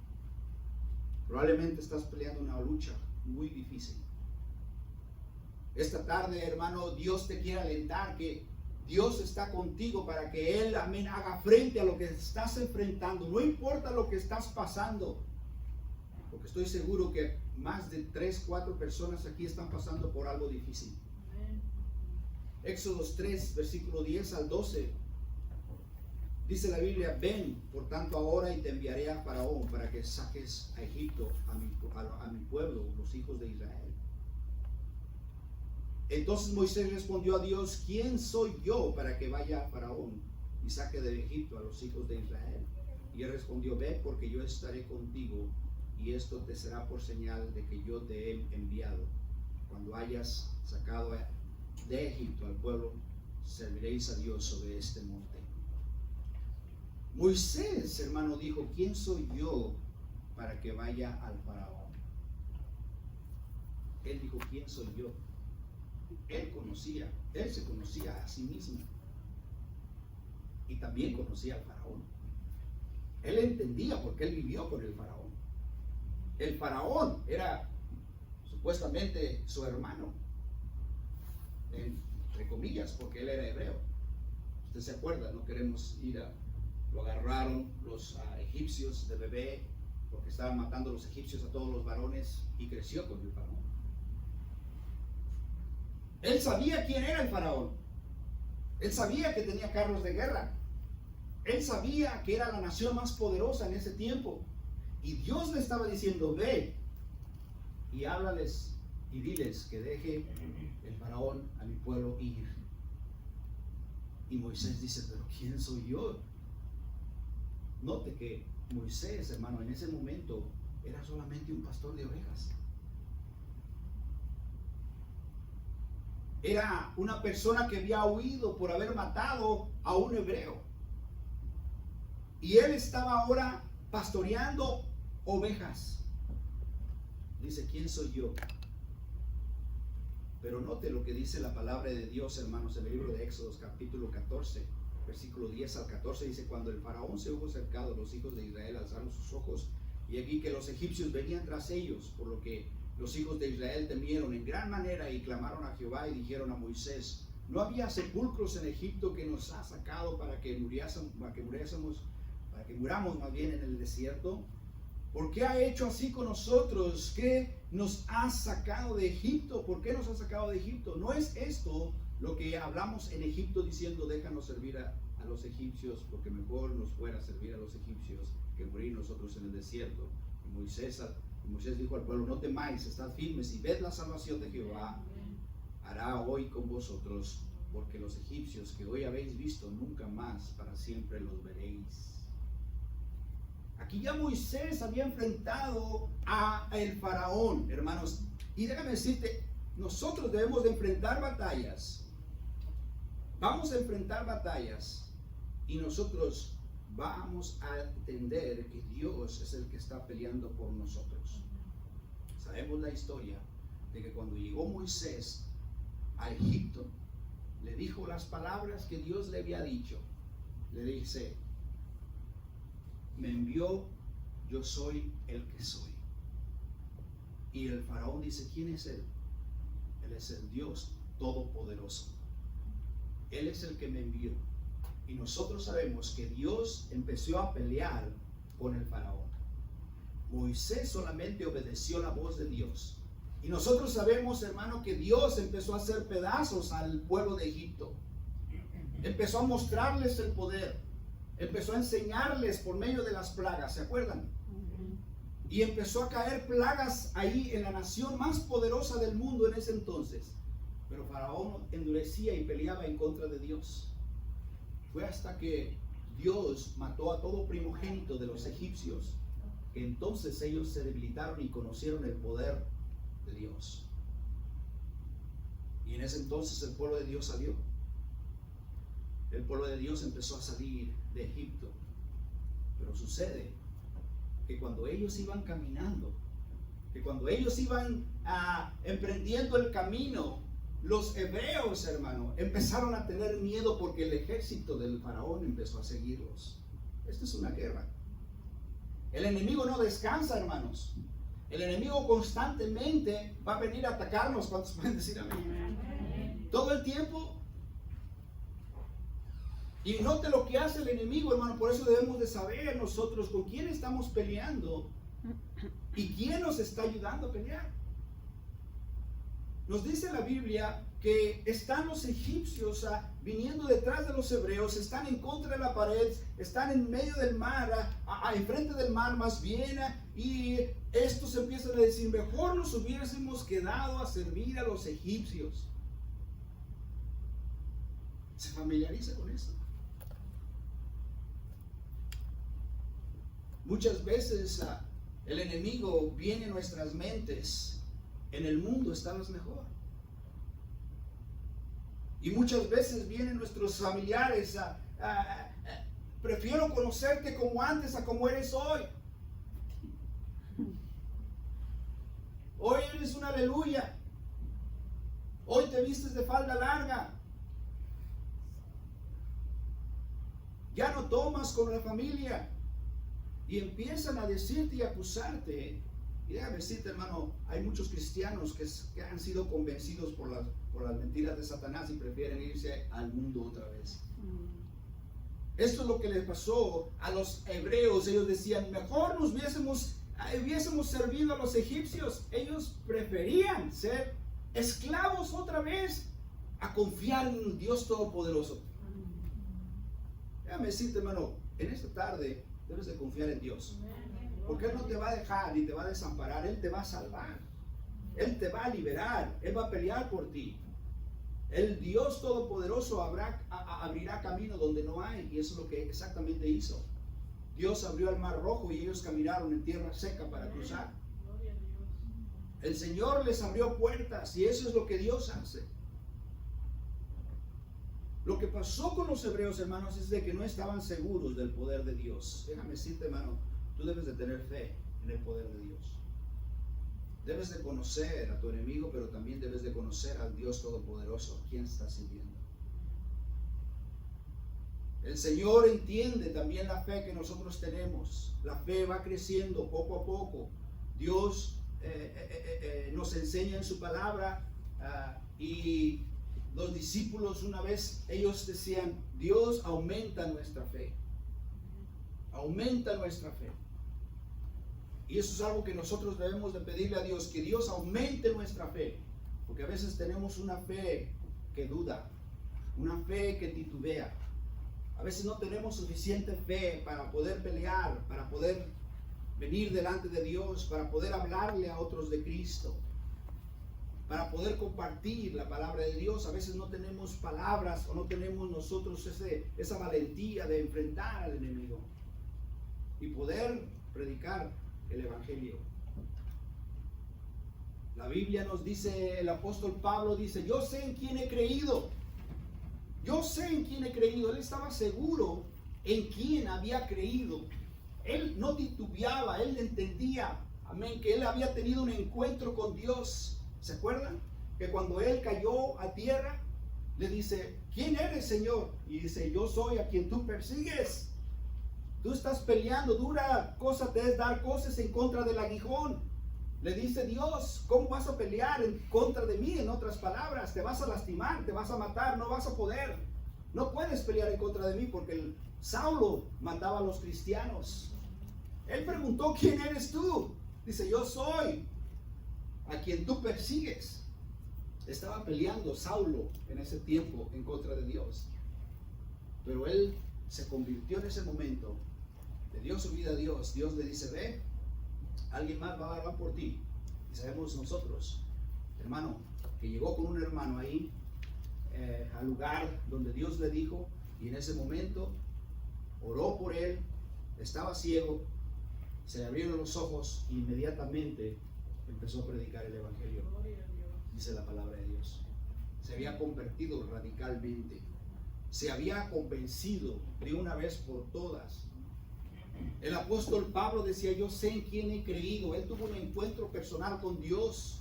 Probablemente estás peleando una lucha muy difícil. Esta tarde, hermano, Dios te quiere alentar que Dios está contigo para que Él, amén, haga frente a lo que estás enfrentando. No importa lo que estás pasando, porque estoy seguro que más de 3, 4 personas aquí están pasando por algo difícil. Éxodo 3, versículo 10 al 12. Dice la Biblia, ven, por tanto, ahora y te enviaré a Faraón para que saques a Egipto, a mi pueblo, los hijos de Israel. Entonces Moisés respondió a Dios, ¿quién soy yo para que vaya a Faraón y saque de Egipto a los hijos de Israel? Y él respondió, ve, porque yo estaré contigo, y esto te será por señal de que yo te he enviado. Cuando hayas sacado de Egipto al pueblo, serviréis a Dios sobre este monte. Moisés, hermano, dijo, ¿quién soy yo para que vaya al Faraón? Él dijo, ¿quién soy yo? él se conocía a sí mismo. Y también conocía al faraón. Él entendía porque él vivió con el faraón. El faraón era supuestamente su hermano, entre comillas, porque él era hebreo. Usted se acuerda, no queremos lo agarraron los egipcios de bebé, porque estaban matando a los egipcios a todos los varones, y creció con el faraón. Él sabía quién era el faraón. Él sabía que tenía carros de guerra. Él sabía que era la nación más poderosa en ese tiempo. Y Dios le estaba diciendo: ve y háblales y diles que deje el faraón a mi pueblo ir. Y Moisés dice: pero ¿quién soy yo? Note que Moisés, hermano, en ese momento era solamente un pastor de ovejas. Era una persona que había huido por haber matado a un hebreo. Y él estaba ahora pastoreando ovejas. Dice: ¿quién soy yo? Pero note lo que dice la palabra de Dios, hermanos, en el libro de Éxodo, capítulo 14, versículo 10 al 14, dice: cuando el faraón se hubo acercado, los hijos de Israel alzaron sus ojos, y aquí que los egipcios venían tras ellos, por lo que los hijos de Israel temieron en gran manera y clamaron a Jehová y dijeron a Moisés: ¿no había sepulcros en Egipto que nos ha sacado para que muramos más bien en el desierto? ¿Por qué ha hecho así con nosotros? ¿Qué nos ha sacado de Egipto? ¿Por qué nos ha sacado de Egipto? ¿No es esto lo que hablamos en Egipto diciendo: déjanos servir a los egipcios, porque mejor nos fuera servir a los egipcios que morir nosotros en el desierto? Y Moisés dijo al pueblo: no temáis, estad firmes y ved la salvación de Jehová hará hoy con vosotros, porque los egipcios que hoy habéis visto, nunca más para siempre los veréis. Aquí ya Moisés había enfrentado a el faraón, hermanos. Y déjame decirte, nosotros debemos de enfrentar batallas. Vamos a enfrentar batallas. Y nosotros vamos a entender que Dios es el que está peleando por nosotros. Sabemos la historia de que cuando llegó Moisés a Egipto, le dijo las palabras que Dios le había dicho. Le dice: me envió, yo soy el que soy. Y el faraón dice: ¿quién es él? Él es el Dios Todopoderoso. Él es el que me envió. Y nosotros sabemos que Dios empezó a pelear con el faraón. Moisés solamente obedeció la voz de Dios. Y nosotros sabemos, hermano, que Dios empezó a hacer pedazos al pueblo de Egipto. Empezó a mostrarles el poder. Empezó a enseñarles por medio de las plagas, ¿se acuerdan? Y empezó a caer plagas ahí en la nación más poderosa del mundo en ese entonces. Pero Faraón endurecía y peleaba en contra de Dios. Fue hasta que Dios mató a todo primogénito de los egipcios, que entonces ellos se debilitaron y conocieron el poder de Dios. Y en ese entonces el pueblo de Dios salió. El pueblo de Dios empezó a salir de Egipto. Pero sucede que cuando ellos iban caminando, que cuando ellos iban emprendiendo el camino, los hebreos, hermano, empezaron a tener miedo porque el ejército del faraón empezó a seguirlos. Esto es una guerra. El enemigo no descansa, hermanos. El enemigo constantemente va a venir a atacarnos. ¿Cuántos pueden decir amén? Todo el tiempo. Y note lo que hace el enemigo, hermano. Por eso debemos de saber nosotros con quién estamos peleando y quién nos está ayudando a pelear. Nos dice la Biblia que están los egipcios viniendo detrás de los hebreos, están en contra de la pared, están en medio del mar, enfrente del mar más bien, y estos empiezan a decir: mejor nos hubiésemos quedado a servir a los egipcios. ¿Se familiariza con eso? Muchas veces el enemigo viene a nuestras mentes: en el mundo estabas mejor. Y muchas veces vienen nuestros familiares: prefiero conocerte como antes a como eres hoy. Hoy eres un aleluya. Hoy te vistes de falda larga. Ya no tomas con la familia. Y empiezan a decirte y acusarte. Y déjame decirte, hermano, hay muchos cristianos que han sido convencidos por las mentiras de Satanás y prefieren irse al mundo otra vez. Esto es lo que les pasó a los hebreos. Ellos decían, mejor nos hubiésemos servido a los egipcios. Ellos preferían ser esclavos otra vez a confiar en un Dios todopoderoso. Déjame decirte, hermano, en esta tarde debes de confiar en Dios. Porque Él no te va a dejar ni te va a desamparar. Él te va a salvar. Él te va a liberar. Él va a pelear por ti. El Dios todopoderoso abrirá camino donde no hay. Y eso es lo que exactamente hizo. Dios abrió el mar rojo y ellos caminaron en tierra seca para cruzar. El Señor les abrió puertas y eso es lo que Dios hace. Lo que pasó con los hebreos, hermanos, es de que no estaban seguros del poder de Dios. Déjame decirte, hermano, tú debes de tener fe en el poder de Dios. Debes de conocer a tu enemigo, pero también debes de conocer al Dios todopoderoso, a quien estás sirviendo. El Señor entiende también la fe que nosotros tenemos. La fe va creciendo poco a poco. Dios nos enseña en su palabra y los discípulos una vez, ellos decían, Dios aumenta nuestra fe. Aumenta nuestra fe. Y eso es algo que nosotros debemos de pedirle a Dios, que Dios aumente nuestra fe. Porque a veces tenemos una fe que duda, una fe que titubea. A veces no tenemos suficiente fe para poder pelear, para poder venir delante de Dios, para poder hablarle a otros de Cristo, para poder compartir la palabra de Dios. A veces no tenemos palabras o no tenemos nosotros esa valentía de enfrentar al enemigo y poder predicar el Evangelio. La Biblia nos dice, el apóstol Pablo dice, yo sé en quién he creído. Yo sé en quién he creído. Él estaba seguro en quién había creído. Él no titubeaba, él entendía, amén, que él había tenido un encuentro con Dios. ¿Se acuerdan? Que cuando él cayó a tierra, le dice, ¿quién eres, Señor? Y dice, yo soy a quien tú persigues. Tú estás peleando, dura cosa te es dar cosas en contra del aguijón. Le dice Dios, ¿cómo vas a pelear en contra de mí? En otras palabras, te vas a lastimar, te vas a matar, no vas a poder. No puedes pelear en contra de mí porque el Saulo mataba a los cristianos. Él preguntó, ¿quién eres tú? Dice, yo soy a quien tú persigues. Estaba peleando Saulo en ese tiempo en contra de Dios. Pero él se convirtió en ese momento, le dio su vida a Dios. Dios le dice, ve, alguien más va a orar por ti. Y sabemos nosotros, hermano, que llegó con un hermano ahí al lugar donde Dios le dijo, y en ese momento oró por él. Estaba ciego, se le abrieron los ojos e inmediatamente empezó a predicar el Evangelio. Dice la palabra de Dios. Se había convertido radicalmente. Se había convencido de una vez por todas. El apóstol Pablo decía, yo sé en quién he creído. Él tuvo un encuentro personal con Dios.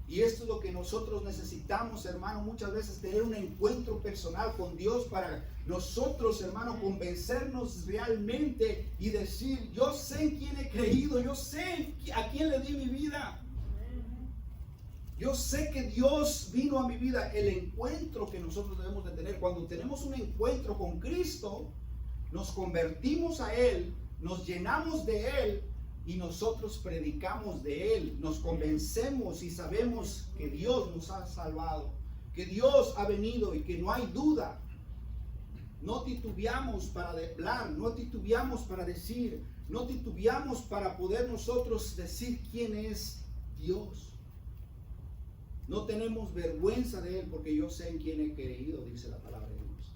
Y esto es lo que nosotros necesitamos, hermano, muchas veces tener un encuentro personal con Dios para nosotros, hermano, convencernos realmente y decir, yo sé en quién he creído, yo sé a quién le di mi vida. Yo sé que Dios vino a mi vida. El encuentro que nosotros debemos de tener, cuando tenemos un encuentro con Cristo, nos convertimos a Él, nos llenamos de Él y nosotros predicamos de Él, nos convencemos y sabemos que Dios nos ha salvado, que Dios ha venido y que no hay duda. No titubeamos para hablar, no titubeamos para decir, no titubeamos para poder nosotros decir quién es Dios. No tenemos vergüenza de Él porque yo sé en quién he creído, dice la palabra de Dios.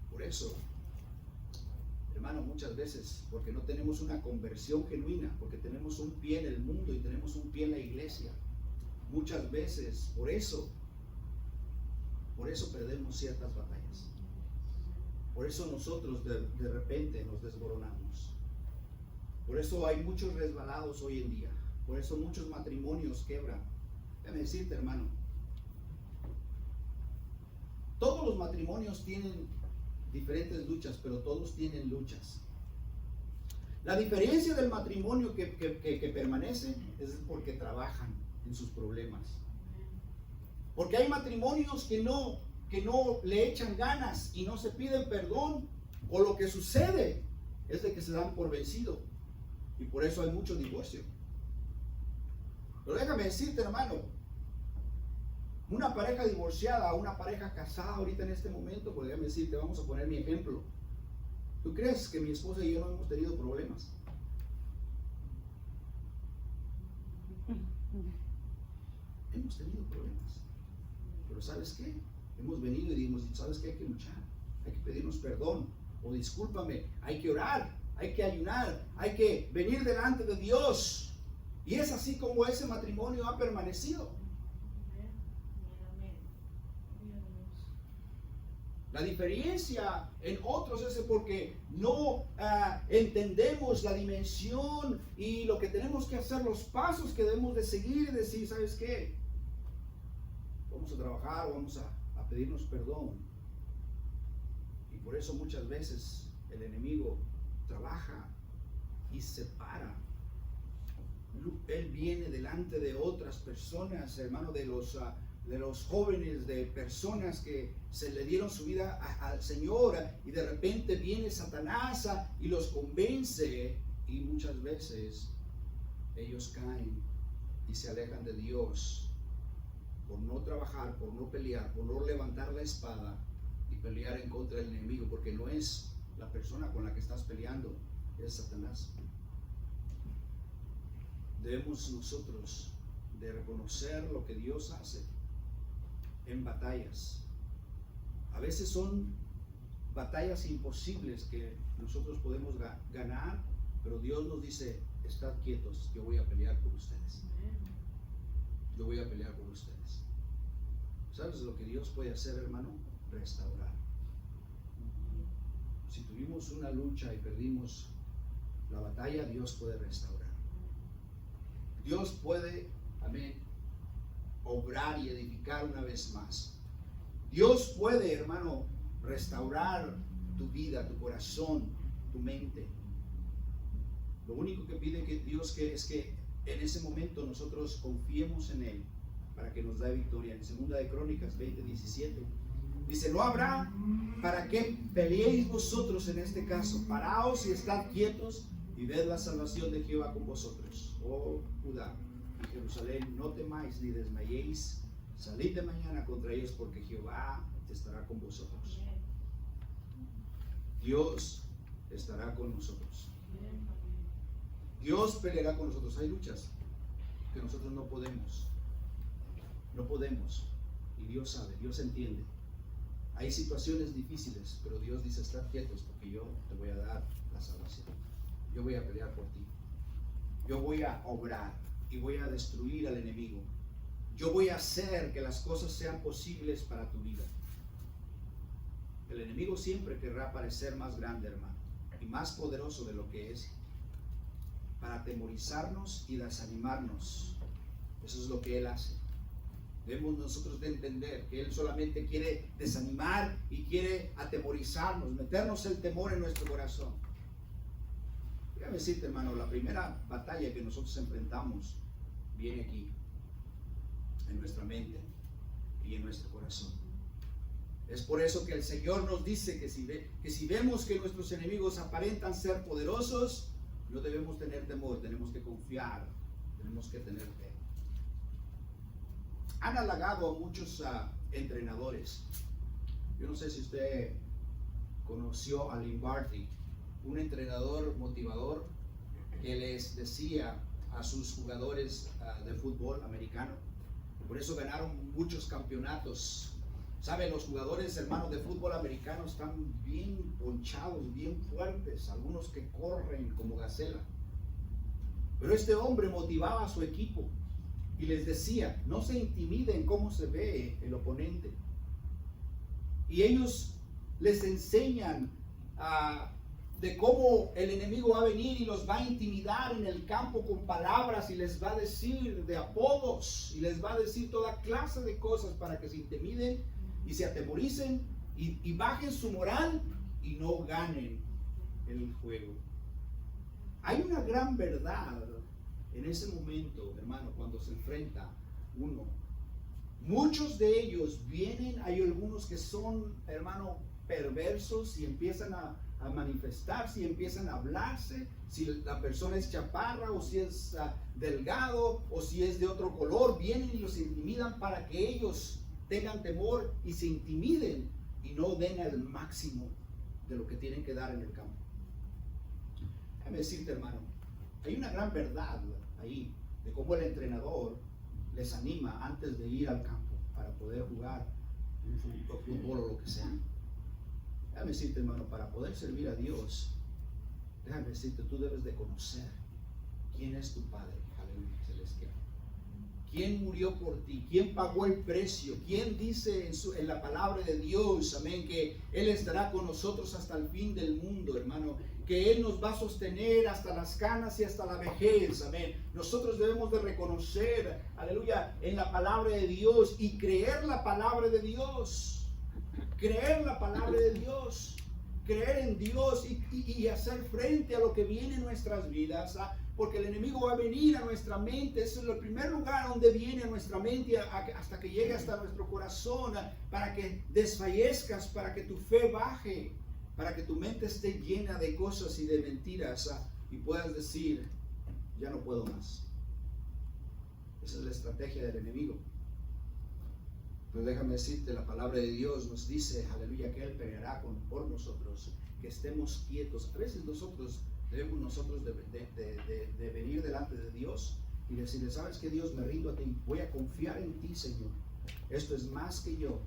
Por eso, hermano, muchas veces, porque no tenemos una conversión genuina, porque tenemos un pie en el mundo y tenemos un pie en la iglesia, muchas veces, por eso perdemos ciertas batallas. Por eso nosotros de repente nos desboronamos. Por eso hay muchos resbalados hoy en día. Por eso muchos matrimonios quebran. Déjame decirte, hermano, todos los matrimonios tienen diferentes luchas, pero todos tienen luchas. La diferencia del matrimonio que permanece es porque trabajan en sus problemas. Porque hay matrimonios que no le echan ganas y no se piden perdón, o lo que sucede es de que se dan por vencido, y por eso hay mucho divorcio. Pero déjame decirte, hermano, una pareja divorciada, una pareja casada ahorita en este momento, pues déjame decirte, vamos a poner mi ejemplo. ¿Tú crees que mi esposa y yo no hemos tenido problemas? Hemos tenido problemas. Pero ¿sabes qué? Hemos venido y dijimos, ¿sabes qué? Hay que luchar, hay que pedirnos perdón, o discúlpame, hay que orar, hay que ayunar, hay que venir delante de Dios. Y es así como ese matrimonio ha permanecido. La diferencia en otros es porque no entendemos la dimensión y lo que tenemos que hacer, los pasos que debemos de seguir y decir, ¿sabes qué? Vamos a trabajar, vamos a pedirnos perdón. Y por eso muchas veces el enemigo trabaja y separa. Él viene delante de otras personas, hermano, de los jóvenes, de personas que se le dieron su vida al Señor, y de repente viene Satanás y los convence, y muchas veces ellos caen y se alejan de Dios por no trabajar, por no pelear, por no levantar la espada y pelear en contra del enemigo, porque no es la persona con la que estás peleando, es Satanás. Debemos nosotros de reconocer lo que Dios hace en batallas. A veces son batallas imposibles que nosotros podemos ganar, pero Dios nos dice, estad quietos, yo voy a pelear por ustedes. Yo voy a pelear por ustedes. ¿Sabes lo que Dios puede hacer, hermano? Restaurar. Si tuvimos una lucha y perdimos la batalla, Dios puede restaurar. Dios puede, amén, obrar y edificar una vez más. Dios puede, hermano, restaurar tu vida, tu corazón, tu mente. Lo único que pide que Dios es que en ese momento nosotros confiemos en Él para que nos dé victoria. En 2 de Crónicas 20:17 dice, no habrá para qué peleéis vosotros en este caso, paraos y estad quietos y ved la salvación de Jehová con vosotros. Oh Judá y Jerusalén, no temáis ni desmayéis, salid de mañana contra ellos, porque Jehová estará con vosotros. Dios estará con nosotros. Dios peleará con nosotros. Hay luchas que nosotros no podemos, y Dios sabe, Dios entiende. Hay situaciones difíciles, pero Dios dice, estad quietos, porque yo te voy a dar la salvación. Yo voy a pelear por ti. Yo voy a obrar y voy a destruir al enemigo. Yo voy a hacer que las cosas sean posibles para tu vida. El enemigo siempre querrá parecer más grande, hermano, y más poderoso de lo que es, para atemorizarnos y desanimarnos. Eso es lo que él hace. Debemos nosotros de entender que él solamente quiere desanimar y quiere atemorizarnos, meternos el temor en nuestro corazón. Déjame decirte, hermano, la primera batalla que nosotros enfrentamos viene aquí, en nuestra mente y en nuestro corazón. Es por eso que el Señor nos dice que si vemos que nuestros enemigos aparentan ser poderosos, no debemos tener temor, tenemos que confiar, tenemos que tener fe. Han halagado a muchos entrenadores. Yo no sé si usted conoció a Lynn Barty, un entrenador motivador que les decía a sus jugadores de fútbol americano. Por eso ganaron muchos campeonatos. Saben, los jugadores, hermanos, de fútbol americano están bien ponchados, bien fuertes, algunos que corren como gacela. Pero este hombre motivaba a su equipo y les decía, no se intimiden cómo se ve el oponente. Y ellos les enseñan de cómo el enemigo va a venir y los va a intimidar en el campo con palabras y les va a decir de apodos y les va a decir toda clase de cosas para que se intimiden y se atemoricen y bajen su moral y no ganen el juego. Hay una gran verdad en ese momento, hermano, cuando se enfrenta uno. Muchos de ellos vienen, hay algunos que son, hermano, perversos y empiezan a manifestarse y empiezan a hablarse, si la persona es chaparra o si es delgado o si es de otro color, vienen y los intimidan para que ellos tengan temor y se intimiden y no den el máximo de lo que tienen que dar en el campo. Déjame decirte, hermano, hay una gran verdad ahí de cómo el entrenador les anima antes de ir al campo para poder jugar un fútbol o lo que sea. Déjame decirte, hermano, para poder servir a Dios, déjame decirte, tú debes de conocer quién es tu Padre, aleluya, celestial. ¿Quién murió por ti? ¿Quién pagó el precio? ¿Quién dice en la palabra de Dios, amén, que Él estará con nosotros hasta el fin del mundo, hermano? Que Él nos va a sostener hasta las canas y hasta la vejez, amén. Nosotros debemos de reconocer, aleluya, en la palabra de Dios y creer la palabra de Dios. Creer la palabra de Dios, creer en Dios y hacer frente a lo que viene en nuestras vidas, porque el enemigo va a venir a nuestra mente. Ese es el primer lugar donde viene a nuestra mente hasta que llegue hasta nuestro corazón, para que desfallezcas, para que tu fe baje, para que tu mente esté llena de cosas y de mentiras y puedas decir, ya no puedo más. Esa es la estrategia del enemigo. Pero déjame decirte, la palabra de Dios nos dice, aleluya, que Él peleará por nosotros, que estemos quietos. A veces nosotros debemos de venir delante de Dios y decirle, ¿sabes qué, Dios? Me rindo a ti, voy a confiar en ti, Señor. Esto es más que yo.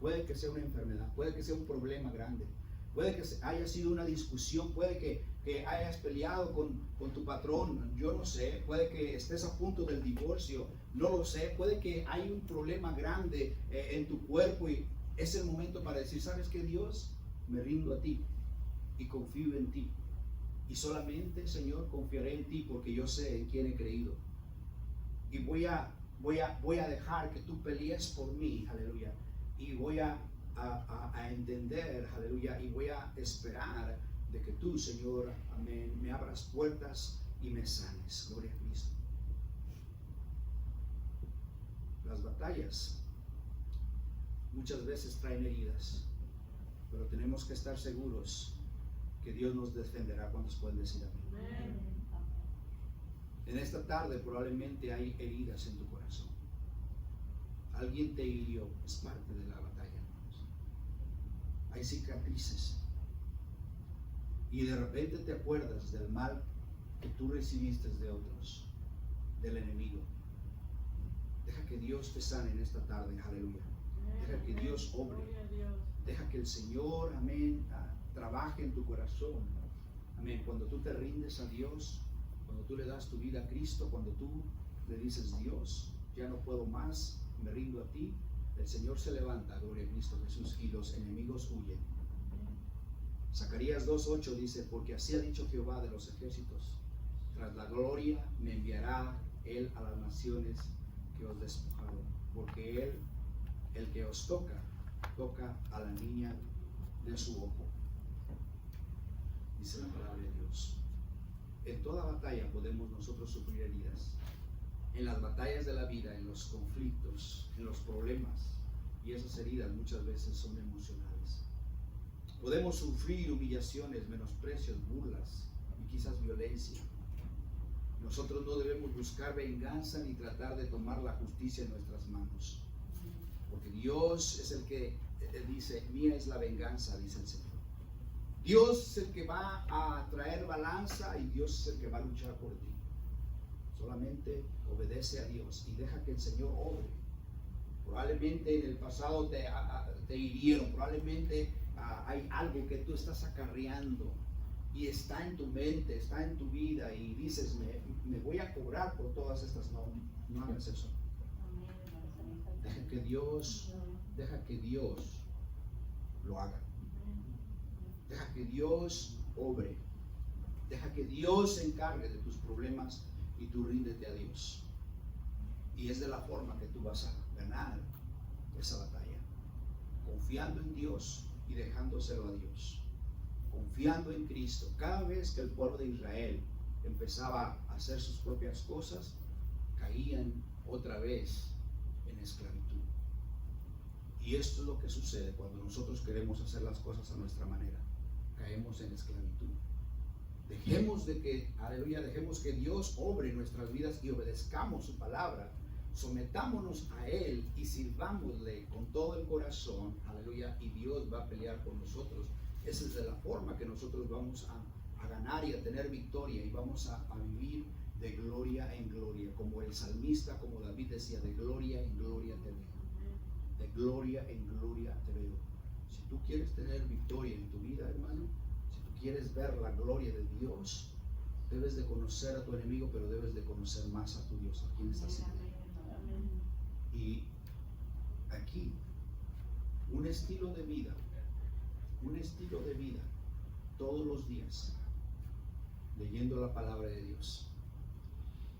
Puede que sea una enfermedad, puede que sea un problema grande, puede que haya sido una discusión, puede que hayas peleado con tu patrón, yo no sé, puede que estés a punto del divorcio, no lo sé, puede que hay un problema grande en tu cuerpo y es el momento para decir, ¿sabes qué, Dios? Me rindo a ti y confío en ti. Y solamente, Señor, confiaré en ti porque yo sé en quién he creído. Y voy a dejar que tú pelees por mí, aleluya. Y voy a entender, aleluya, y voy a esperar de que tú, Señor, amén, me abras puertas y me sanes. Gloria a Cristo. Las batallas muchas veces traen heridas, pero tenemos que estar seguros que Dios nos defenderá cuando nos pueden decir amén. En esta tarde probablemente hay heridas en tu corazón. Alguien te hirió, es parte de la batalla, hermanos. Hay cicatrices. Y de repente te acuerdas del mal que tú recibiste de otros, del enemigo. Deja que Dios te sane en esta tarde, aleluya. Deja que Dios obre. Deja que el Señor, amén, trabaje en tu corazón. Amén. Cuando tú te rindes a Dios, cuando tú le das tu vida a Cristo, cuando tú le dices, Dios, ya no puedo más, me rindo a ti, el Señor se levanta, gloria a Cristo Jesús, y los enemigos huyen. Zacarías 2:8 dice, porque así ha dicho Jehová de los ejércitos, tras la gloria me enviará Él a las naciones que os despojaron, porque Él, el que os toca a la niña de su ojo. Dice la palabra de Dios. En toda batalla podemos nosotros sufrir heridas. En las batallas de la vida, en los conflictos, en los problemas. Y esas heridas muchas veces son emocionales. Podemos sufrir humillaciones, menosprecios, burlas y quizás violencia. Nosotros no debemos buscar venganza ni tratar de tomar la justicia en nuestras manos. Porque Dios es el que dice, mía es la venganza, dice el Señor. Dios es el que va a traer balanza y Dios es el que va a luchar por ti. Solamente obedece a Dios y deja que el Señor obre. Probablemente en el pasado te hirieron, probablemente hay algo que tú estás acarreando y está en tu mente, está en tu vida y dices, me voy a cobrar por todas estas. No hagas eso. Deja que Dios lo haga. Deja que Dios obre. Deja que Dios se encargue de tus problemas y tú ríndete a Dios. Y es de la forma que tú vas a ganar esa batalla. Confiando en Dios y dejándoselo a Dios. Confiando en Cristo. Cada vez que el pueblo de Israel empezaba a hacer sus propias cosas, caían otra vez en esclavitud. Y esto es lo que sucede cuando nosotros queremos hacer las cosas a nuestra manera. Caemos en esclavitud. Dejemos de que, aleluya, dejemos que Dios obre en nuestras vidas y obedezcamos su palabra. Sometámonos a Él y sirvámosle con todo el corazón, aleluya, y Dios va a pelear por nosotros. Esa es de la forma que nosotros vamos a ganar y a tener victoria y vamos a vivir de gloria en gloria, como el salmista, como David decía, de gloria en gloria te veo. De gloria en gloria te veo. Si tú quieres tener victoria en tu vida, hermano, si tú quieres ver la gloria de Dios, debes de conocer a tu enemigo, pero debes de conocer más a tu Dios, a quien estás sirviendo. Y aquí, un estilo de vida, todos los días, leyendo la palabra de Dios,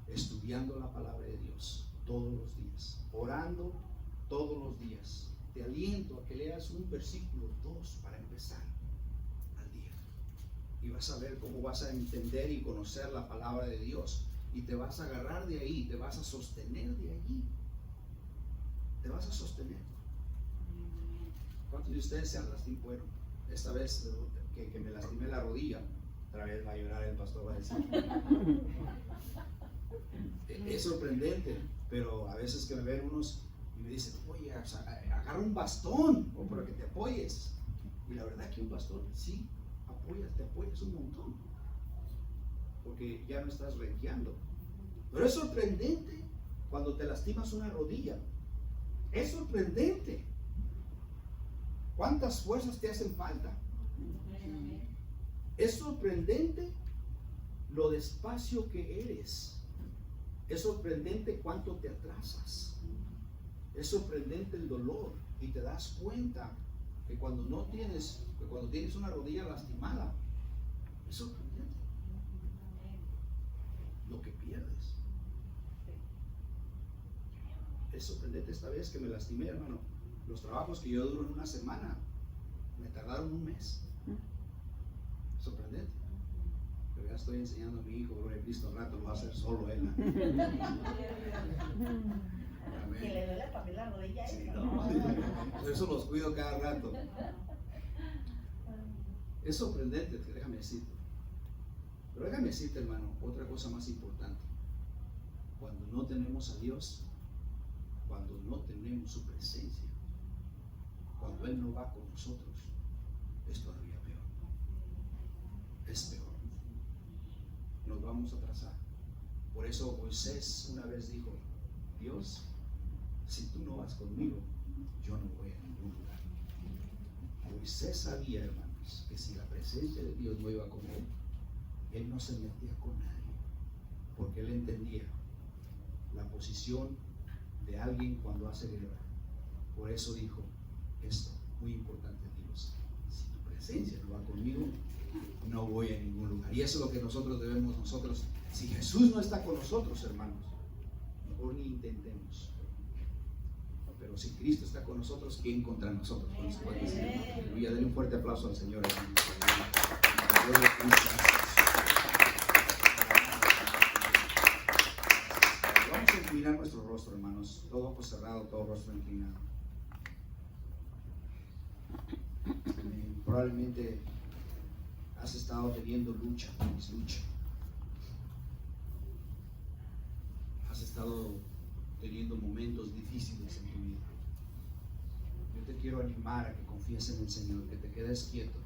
estudiando la palabra de Dios, todos los días, orando todos los días. Te aliento a que leas un versículo, 2 para empezar al día. Y vas a ver cómo vas a entender y conocer la palabra de Dios. Y te vas a agarrar de ahí, te vas a sostener de allí. Te vas a sostener. ¿Cuántos de ustedes se han lastimado? Bueno, esta vez que me lastimé la rodilla, otra vez va a llorar el pastor, va a decir. Es sorprendente, pero a veces que me ven unos y me dicen, oye, agarra un bastón o para que te apoyes. Y la verdad que un bastón, sí, te apoyas un montón, porque ya no estás renqueando. Pero es sorprendente cuando te lastimas una rodilla. Es sorprendente. ¿Cuántas fuerzas te hacen falta? Es sorprendente lo despacio que eres. Es sorprendente cuánto te atrasas. Es sorprendente el dolor y te das cuenta que cuando tienes una rodilla lastimada, es sorprendente lo que pierdes. Es sorprendente. Esta vez que me lastimé, hermano, los trabajos que yo duro en una semana me tardaron un mes. Sorprendente. Pero ya estoy enseñando a mi hijo, gloria a Cristo, al rato lo va a hacer solo él. Que le duele también la rodilla. Sí, no. Por eso los cuido cada rato. Es sorprendente, déjame decirte. Pero déjame decirte, hermano, otra cosa más importante. Cuando no tenemos a Dios, cuando no tenemos su presencia, cuando Él no va con nosotros, es todavía peor. Es peor. Nos vamos a atrasar. Por eso Moisés una vez dijo, Dios, si tú no vas conmigo, yo no voy a ningún lugar. Moisés sabía, hermanos, que si la presencia de Dios no iba con él no se metía con nadie, porque él entendía la posición de alguien cuando hace guerra. Por eso dijo esto, muy importante, Dios, si tu presencia no va conmigo, no voy a ningún lugar. Y eso es lo que nosotros debemos, si Jesús no está con nosotros, hermanos, mejor ni intentemos. Pero si Cristo está con nosotros, ¿quién contra nosotros? Aleluya, denle un fuerte aplauso al Señor, hermanos. Vamos a inclinar nuestro rostro, hermanos, todo ojo cerrado, todo rostro inclinado. Probablemente has estado teniendo lucha. Has estado teniendo momentos difíciles en tu vida. Yo te quiero animar a que confíes en el Señor, que te quedes quieto,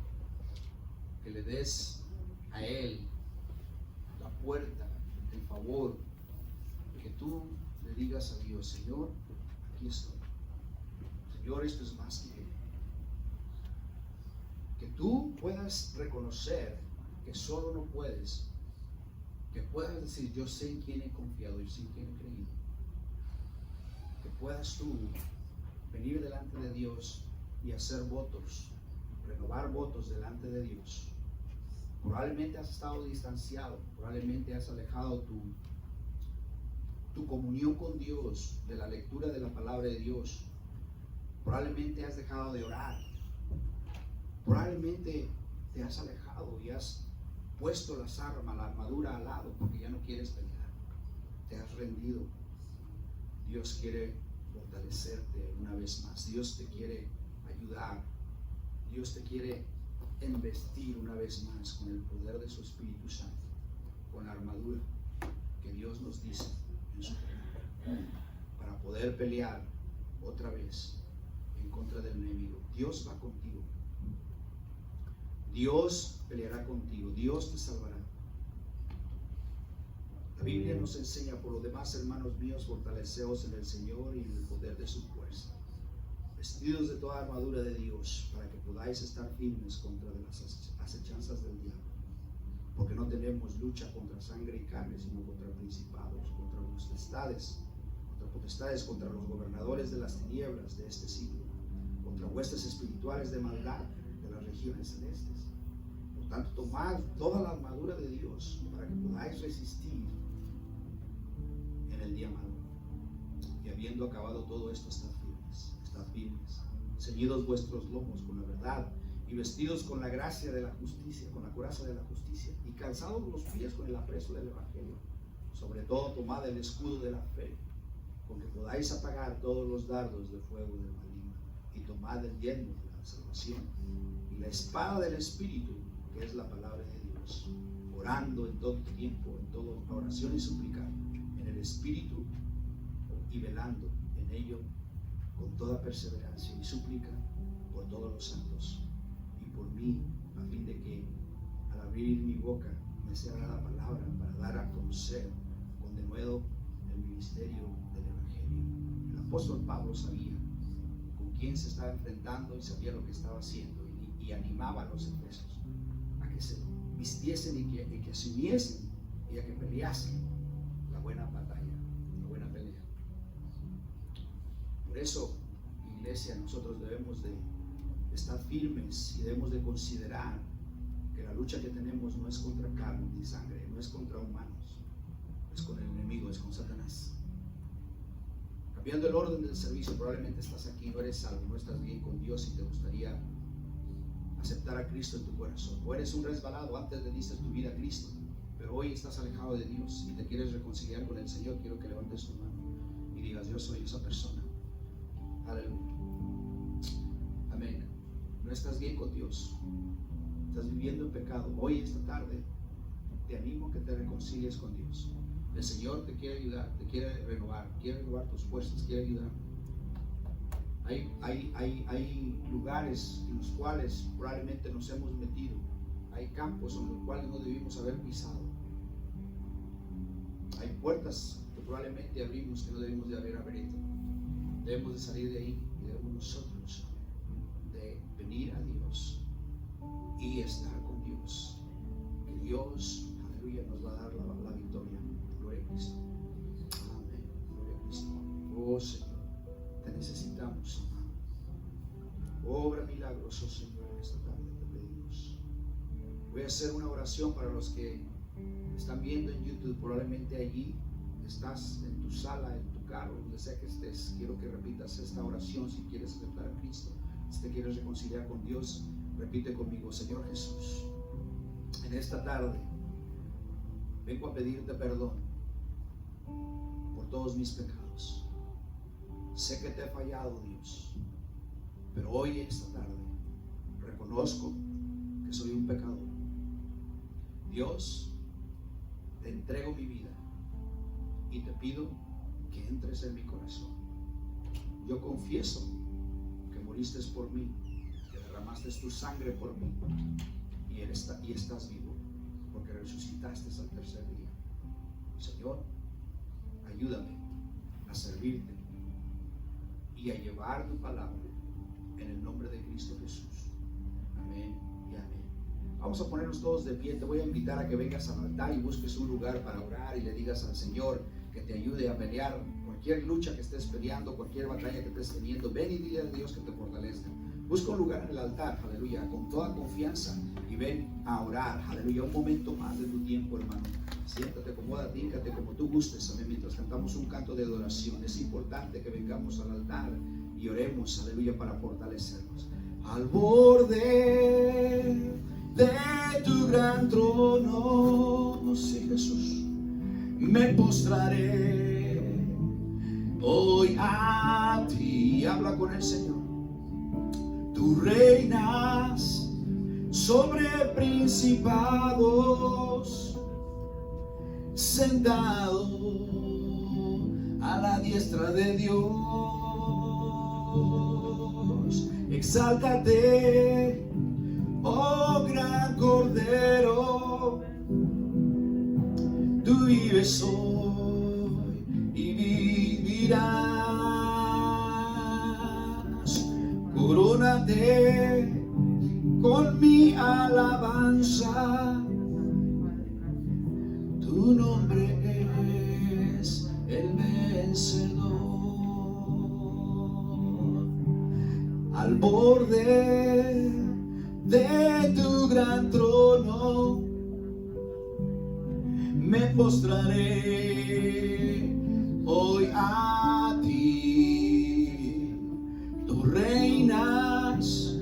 que le des a Él la puerta, el favor, que tú le digas a Dios, Señor, aquí estoy. Señor, esto es más que tú puedas reconocer que solo no puedes, que puedas decir, yo sé en quién he confiado, yo sé en quién he creído, que puedas tú venir delante de Dios y hacer votos, renovar votos delante de Dios, Probablemente has estado distanciado, probablemente has alejado tu comunión con Dios de la lectura de la palabra de Dios. Probablemente has dejado de orar. Probablemente te has alejado y has puesto las armas, la armadura al lado porque ya no quieres pelear. Te has rendido. Dios quiere fortalecerte una vez más. Dios te quiere ayudar. Dios te quiere investir una vez más con el poder de su Espíritu Santo, con la armadura que Dios nos dice en su palabra, para poder pelear otra vez en contra del enemigo. Dios va contigo. Dios peleará contigo. Dios te salvará. La Biblia nos enseña, por lo demás, hermanos míos, fortaleceos en el Señor y en el poder de su fuerza, vestidos de toda armadura de Dios, para que podáis estar firmes contra las acechanzas del diablo. Porque no tenemos lucha contra sangre y carne, sino contra principados, contra potestades, contra los gobernadores de las tinieblas de este siglo, contra huestes espirituales de maldad de las regiones celestes. Por tanto, tomad toda la armadura de Dios para que podáis resistir en el día malo. Y habiendo acabado todo esto, estad firmes, ceñidos vuestros lomos con la verdad, y vestidos con la gracia de la justicia, con la coraza de la justicia, y calzados los pies con el apresto del evangelio. Sobre todo, tomad el escudo de la fe, con que podáis apagar todos los dardos de fuego del maligno, y tomad el yelmo de la salvación, y la espada del Espíritu, que es la palabra de Dios, orando en todo tiempo, en toda oración y súplica, en el Espíritu, y velando en ello con toda perseverancia y súplica por todos los santos y por mí, a fin de que al abrir mi boca me sea la palabra para dar a conocer con denuedo el ministerio del Evangelio. El apóstol Pablo sabía con quién se estaba enfrentando y sabía lo que estaba haciendo, y animaba a los efesios a que se vistiesen y que asumiesen y a que peleasen la buena batalla, la buena pelea. Por eso, iglesia, nosotros debemos de estar firmes y debemos de considerar que la lucha que tenemos no es contra carne ni sangre, no es contra humanos, es con el enemigo, es con Satanás. Cambiando el orden del servicio, probablemente estás aquí, no eres salvo, no estás bien con Dios y te gustaría aceptar a Cristo en tu corazón. O eres un resbalado, antes le diste tu vida a Cristo, pero hoy estás alejado de Dios y te quieres reconciliar con el Señor. Quiero que levantes tu mano y digas: yo soy esa persona. Aleluya. Amén. No estás bien con Dios, estás viviendo en pecado. Hoy, esta tarde, te animo a que te reconcilies con Dios. El Señor te quiere ayudar, te quiere renovar tus fuerzas, quiere ayudar. Hay lugares en los cuales probablemente nos hemos metido, hay campos en los cuales no debimos haber pisado, hay puertas que probablemente abrimos que no debimos de haber abierto. Debemos de salir de ahí y debemos nosotros de venir a Dios y estar con Dios. Que Dios, aleluya, nos va a dar la victoria. Gloria a Cristo. Amén. Gloria a Cristo. Oh Señor, te necesitamos, hermano. Obra milagroso, Señor, en esta tarde te pedimos. Voy a hacer una oración para los que están viendo en YouTube. Probablemente allí estás en tu sala, en tu carro, donde sea que estés. Quiero que repitas esta oración si quieres aceptar a Cristo, si te quieres reconciliar con Dios. Repite conmigo: Señor Jesús, en esta tarde vengo a pedirte perdón por todos mis pecados. Sé que te he fallado, Dios, pero hoy, esta tarde, reconozco que soy un pecador. Dios, te entrego mi vida y te pido que entres en mi corazón. Yo confieso que moriste por mí, que derramaste tu sangre por mí y estás vivo, porque resucitaste al tercer día. Señor, ayúdame a servirte y a llevar tu palabra en el nombre de Cristo Jesús. Amén y amén. Vamos a ponernos todos de pie. Te voy a invitar a que vengas al altar y busques un lugar para orar y le digas al Señor que te ayude a pelear cualquier lucha que estés peleando, cualquier batalla que estés teniendo. Ven y dile a Dios que te fortalezca. Busca un lugar en el altar, aleluya, con toda confianza y ven a orar, aleluya, un momento más de tu tiempo, hermano. Siéntate, acomódate, híncate como tú gustes, amén, mientras cantamos un canto de adoración. Es importante que vengamos al altar y oremos, aleluya, para fortalecernos. Al borde de tu gran trono, sí, Jesús, me postraré hoy a ti. Habla con el Señor. Tú reinas sobre principados, sentado a la diestra de Dios. Exáltate, oh gran Cordero, tú vives hoy y vivirás. Corónate con mi alabanza, tu nombre es el vencedor. Al borde de tu gran trono me postraré hoy a ti. Tú reinas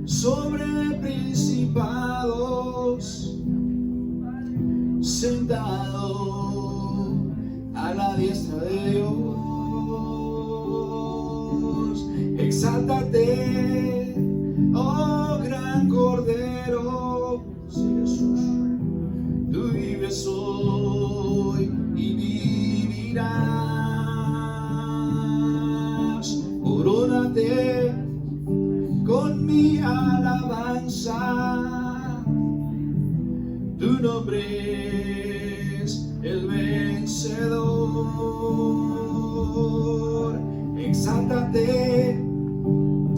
sobre principados, sentado a la diestra de Dios. Exáltate, oh gran Cordero, sí, Jesús, tú vives hoy y vivirás. Corónate con mi alabanza, tu nombre es el vencedor. Exáltate,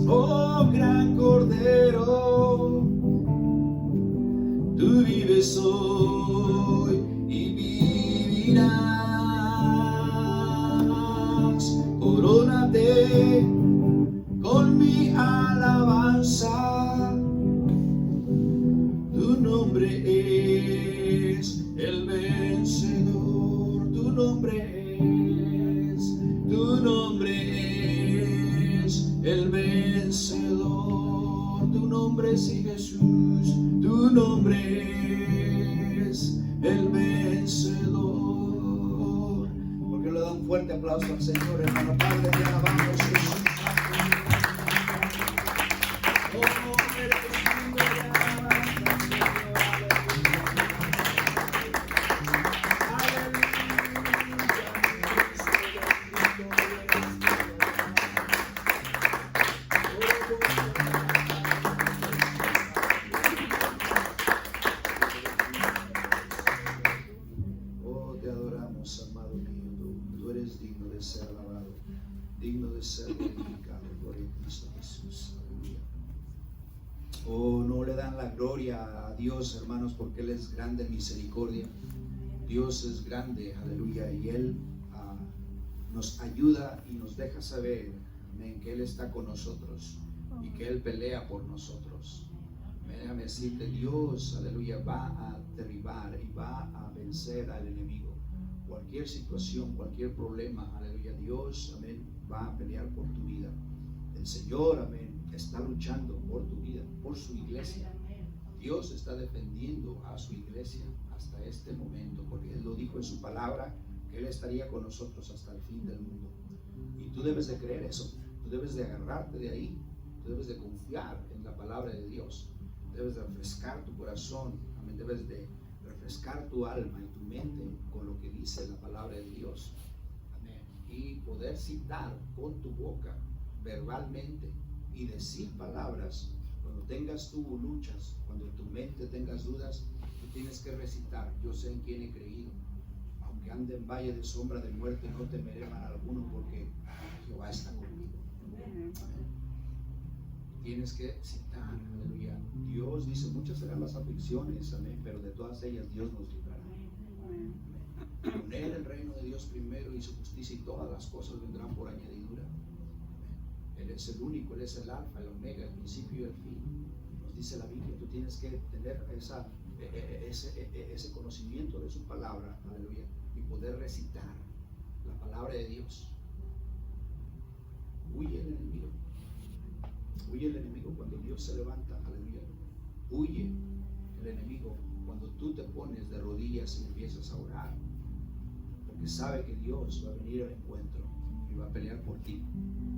oh gran Cordero, tú vives hoy y vivirás. Corónate con mi alabanza, tu nombre es el vencedor. Tu nombre es el vencedor. Tu nombre es Jesús, tu nombre es el vencedor. ¿Por qué le da un fuerte aplauso al Señor, hermano? Padre, te alabamos, Jesús. Ser alabado, digno de ser glorificado. Gloria a Cristo Jesús. Aleluya. Oh, no le dan la gloria a Dios, hermanos, porque Él es grande en misericordia. Dios es grande, aleluya, y Él nos ayuda y nos deja saber, amén, que Él está con nosotros y que Él pelea por nosotros. Déjame decirte, Dios, aleluya, va a derribar y va a vencer al enemigo. Cualquier situación, cualquier problema, aleluya, Dios, amén, va a pelear por tu vida. El Señor, amén, está luchando por tu vida, por su iglesia. Dios está defendiendo a su iglesia hasta este momento, porque Él lo dijo en su palabra, que Él estaría con nosotros hasta el fin del mundo. Y tú debes de creer eso, tú debes de agarrarte de ahí, tú debes de confiar en la palabra de Dios, debes de refrescar tu corazón, amén, debes de refrescar tu alma y tu mente con lo que dice la palabra de Dios, amén, y poder citar con tu boca verbalmente y decir palabras cuando tengas tú luchas, cuando en tu mente tengas dudas. Tú tienes que recitar: yo sé en quién he creído, aunque ande en valle de sombra de muerte, no temeré mal alguno, porque Jehová está conmigo. Amén. Tienes que citar, aleluya. Dios dice: muchas serán las aflicciones, amén, pero de todas ellas Dios nos librará. Amén. Poner el reino de Dios primero y su justicia, y todas las cosas vendrán por añadidura. Amén. Él es el único, Él es el alfa, el omega, el principio y el fin. Nos dice la Biblia, tú tienes que tener ese conocimiento de su palabra, aleluya, y poder recitar la palabra de Dios. Huye el enemigo. Huye el enemigo cuando Dios se levanta, aleluya. Huye el enemigo cuando tú te pones de rodillas y empiezas a orar, porque sabe que Dios va a venir al encuentro y va a pelear por ti.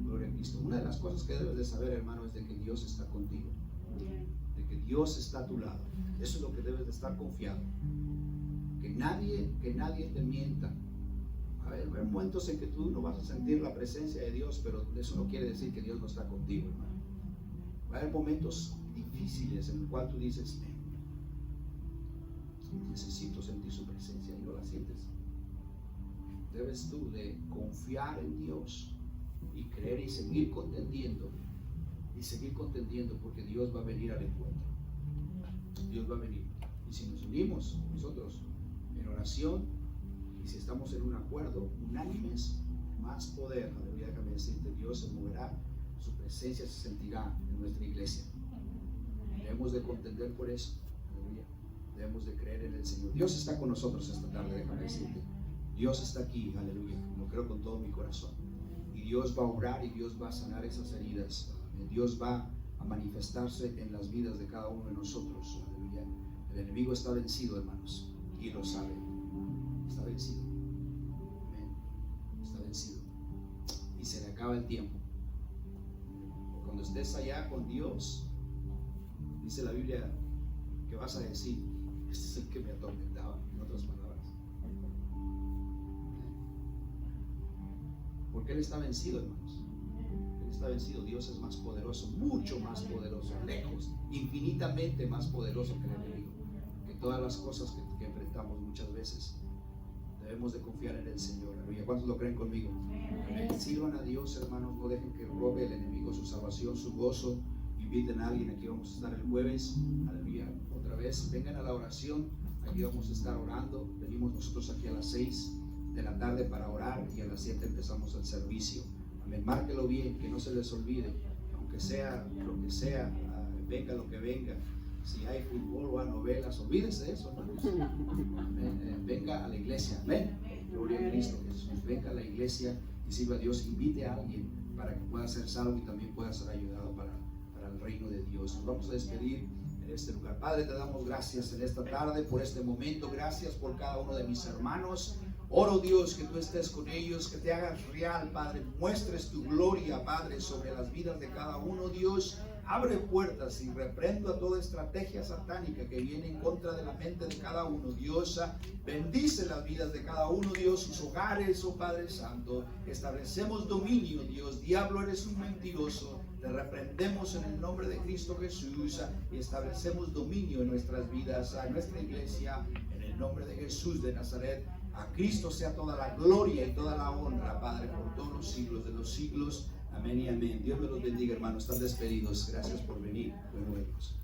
Gloria a Cristo. Una de las cosas que debes de saber, hermano, es de que Dios está contigo, de que Dios está a tu lado. Eso es lo que debes de estar confiado, que nadie te mienta. A ver, va a haber momentos en que tú no vas a sentir la presencia de Dios, pero eso no quiere decir que Dios no está contigo, hermano. Va a haber momentos difíciles en los cuales tú dices, necesito sentir su presencia, y no la sientes. Debes tú de confiar en Dios y creer y seguir contendiendo, porque Dios va a venir al encuentro. Dios va a venir. Y si nos unimos nosotros en oración, y si estamos en un acuerdo, unánimes, más poder, aleluya, déjame decirte, Dios se moverá, su presencia se sentirá en nuestra iglesia. Debemos de contender por eso, aleluya. Debemos de creer en el Señor. Dios está con nosotros esta tarde, déjame decirte. Dios está aquí, aleluya, lo creo con todo mi corazón. Y Dios va a obrar y Dios va a sanar esas heridas. Dios va a manifestarse en las vidas de cada uno de nosotros, aleluya. El enemigo está vencido, hermanos, y lo sabe. Está vencido. Amén. Está vencido. Y se le acaba el tiempo. Cuando estés allá con Dios, dice la Biblia que vas a decir, este es el que me atormentaba, en otras palabras. Porque Él está vencido, hermanos. Él está vencido. Dios es más poderoso, mucho más poderoso, lejos, infinitamente más poderoso que el enemigo, que todas las cosas que enfrentamos muchas veces. Debemos de confiar en el Señor, aleluya. ¿Cuántos lo creen conmigo? Amén. Sirvan a Dios, hermanos. No dejen que robe el enemigo su salvación, su gozo. Inviten a alguien. Aquí vamos a estar el jueves, aleluya, otra vez. Vengan a la oración. Aquí vamos a estar orando. Venimos nosotros aquí a las 6 de la tarde para orar, y a las 7 empezamos el servicio. Amén. Márquelo bien, que no se les olvide, aunque sea lo que sea, venga lo que venga. Si hay fútbol o hay novelas, olvídese de eso, hermanos. Venga a la iglesia. Amén. Gloria a Cristo Jesús. Venga a la iglesia y sirva a Dios. Invite a alguien para que pueda ser salvo y también pueda ser ayudado para el reino de Dios. Nos vamos a despedir en este lugar. Padre, te damos gracias en esta tarde por este momento. Gracias por cada uno de mis hermanos. Oro, Dios, que tú estés con ellos, que te hagas real, Padre. Muestres tu gloria, Padre, sobre las vidas de cada uno, Dios. Abre puertas y reprendo a toda estrategia satánica que viene en contra de la mente de cada uno. Dios, bendice las vidas de cada uno, Dios, sus hogares, oh Padre Santo. Establecemos dominio, Dios. Diablo, eres un mentiroso. Te reprendemos en el nombre de Cristo Jesús y establecemos dominio en nuestras vidas, a nuestra iglesia, en el nombre de Jesús de Nazaret. A Cristo sea toda la gloria y toda la honra, Padre, por todos los siglos de los siglos. Amén y amén. Dios me los bendiga, hermanos. Están despedidos. Gracias por venir. Buenos días.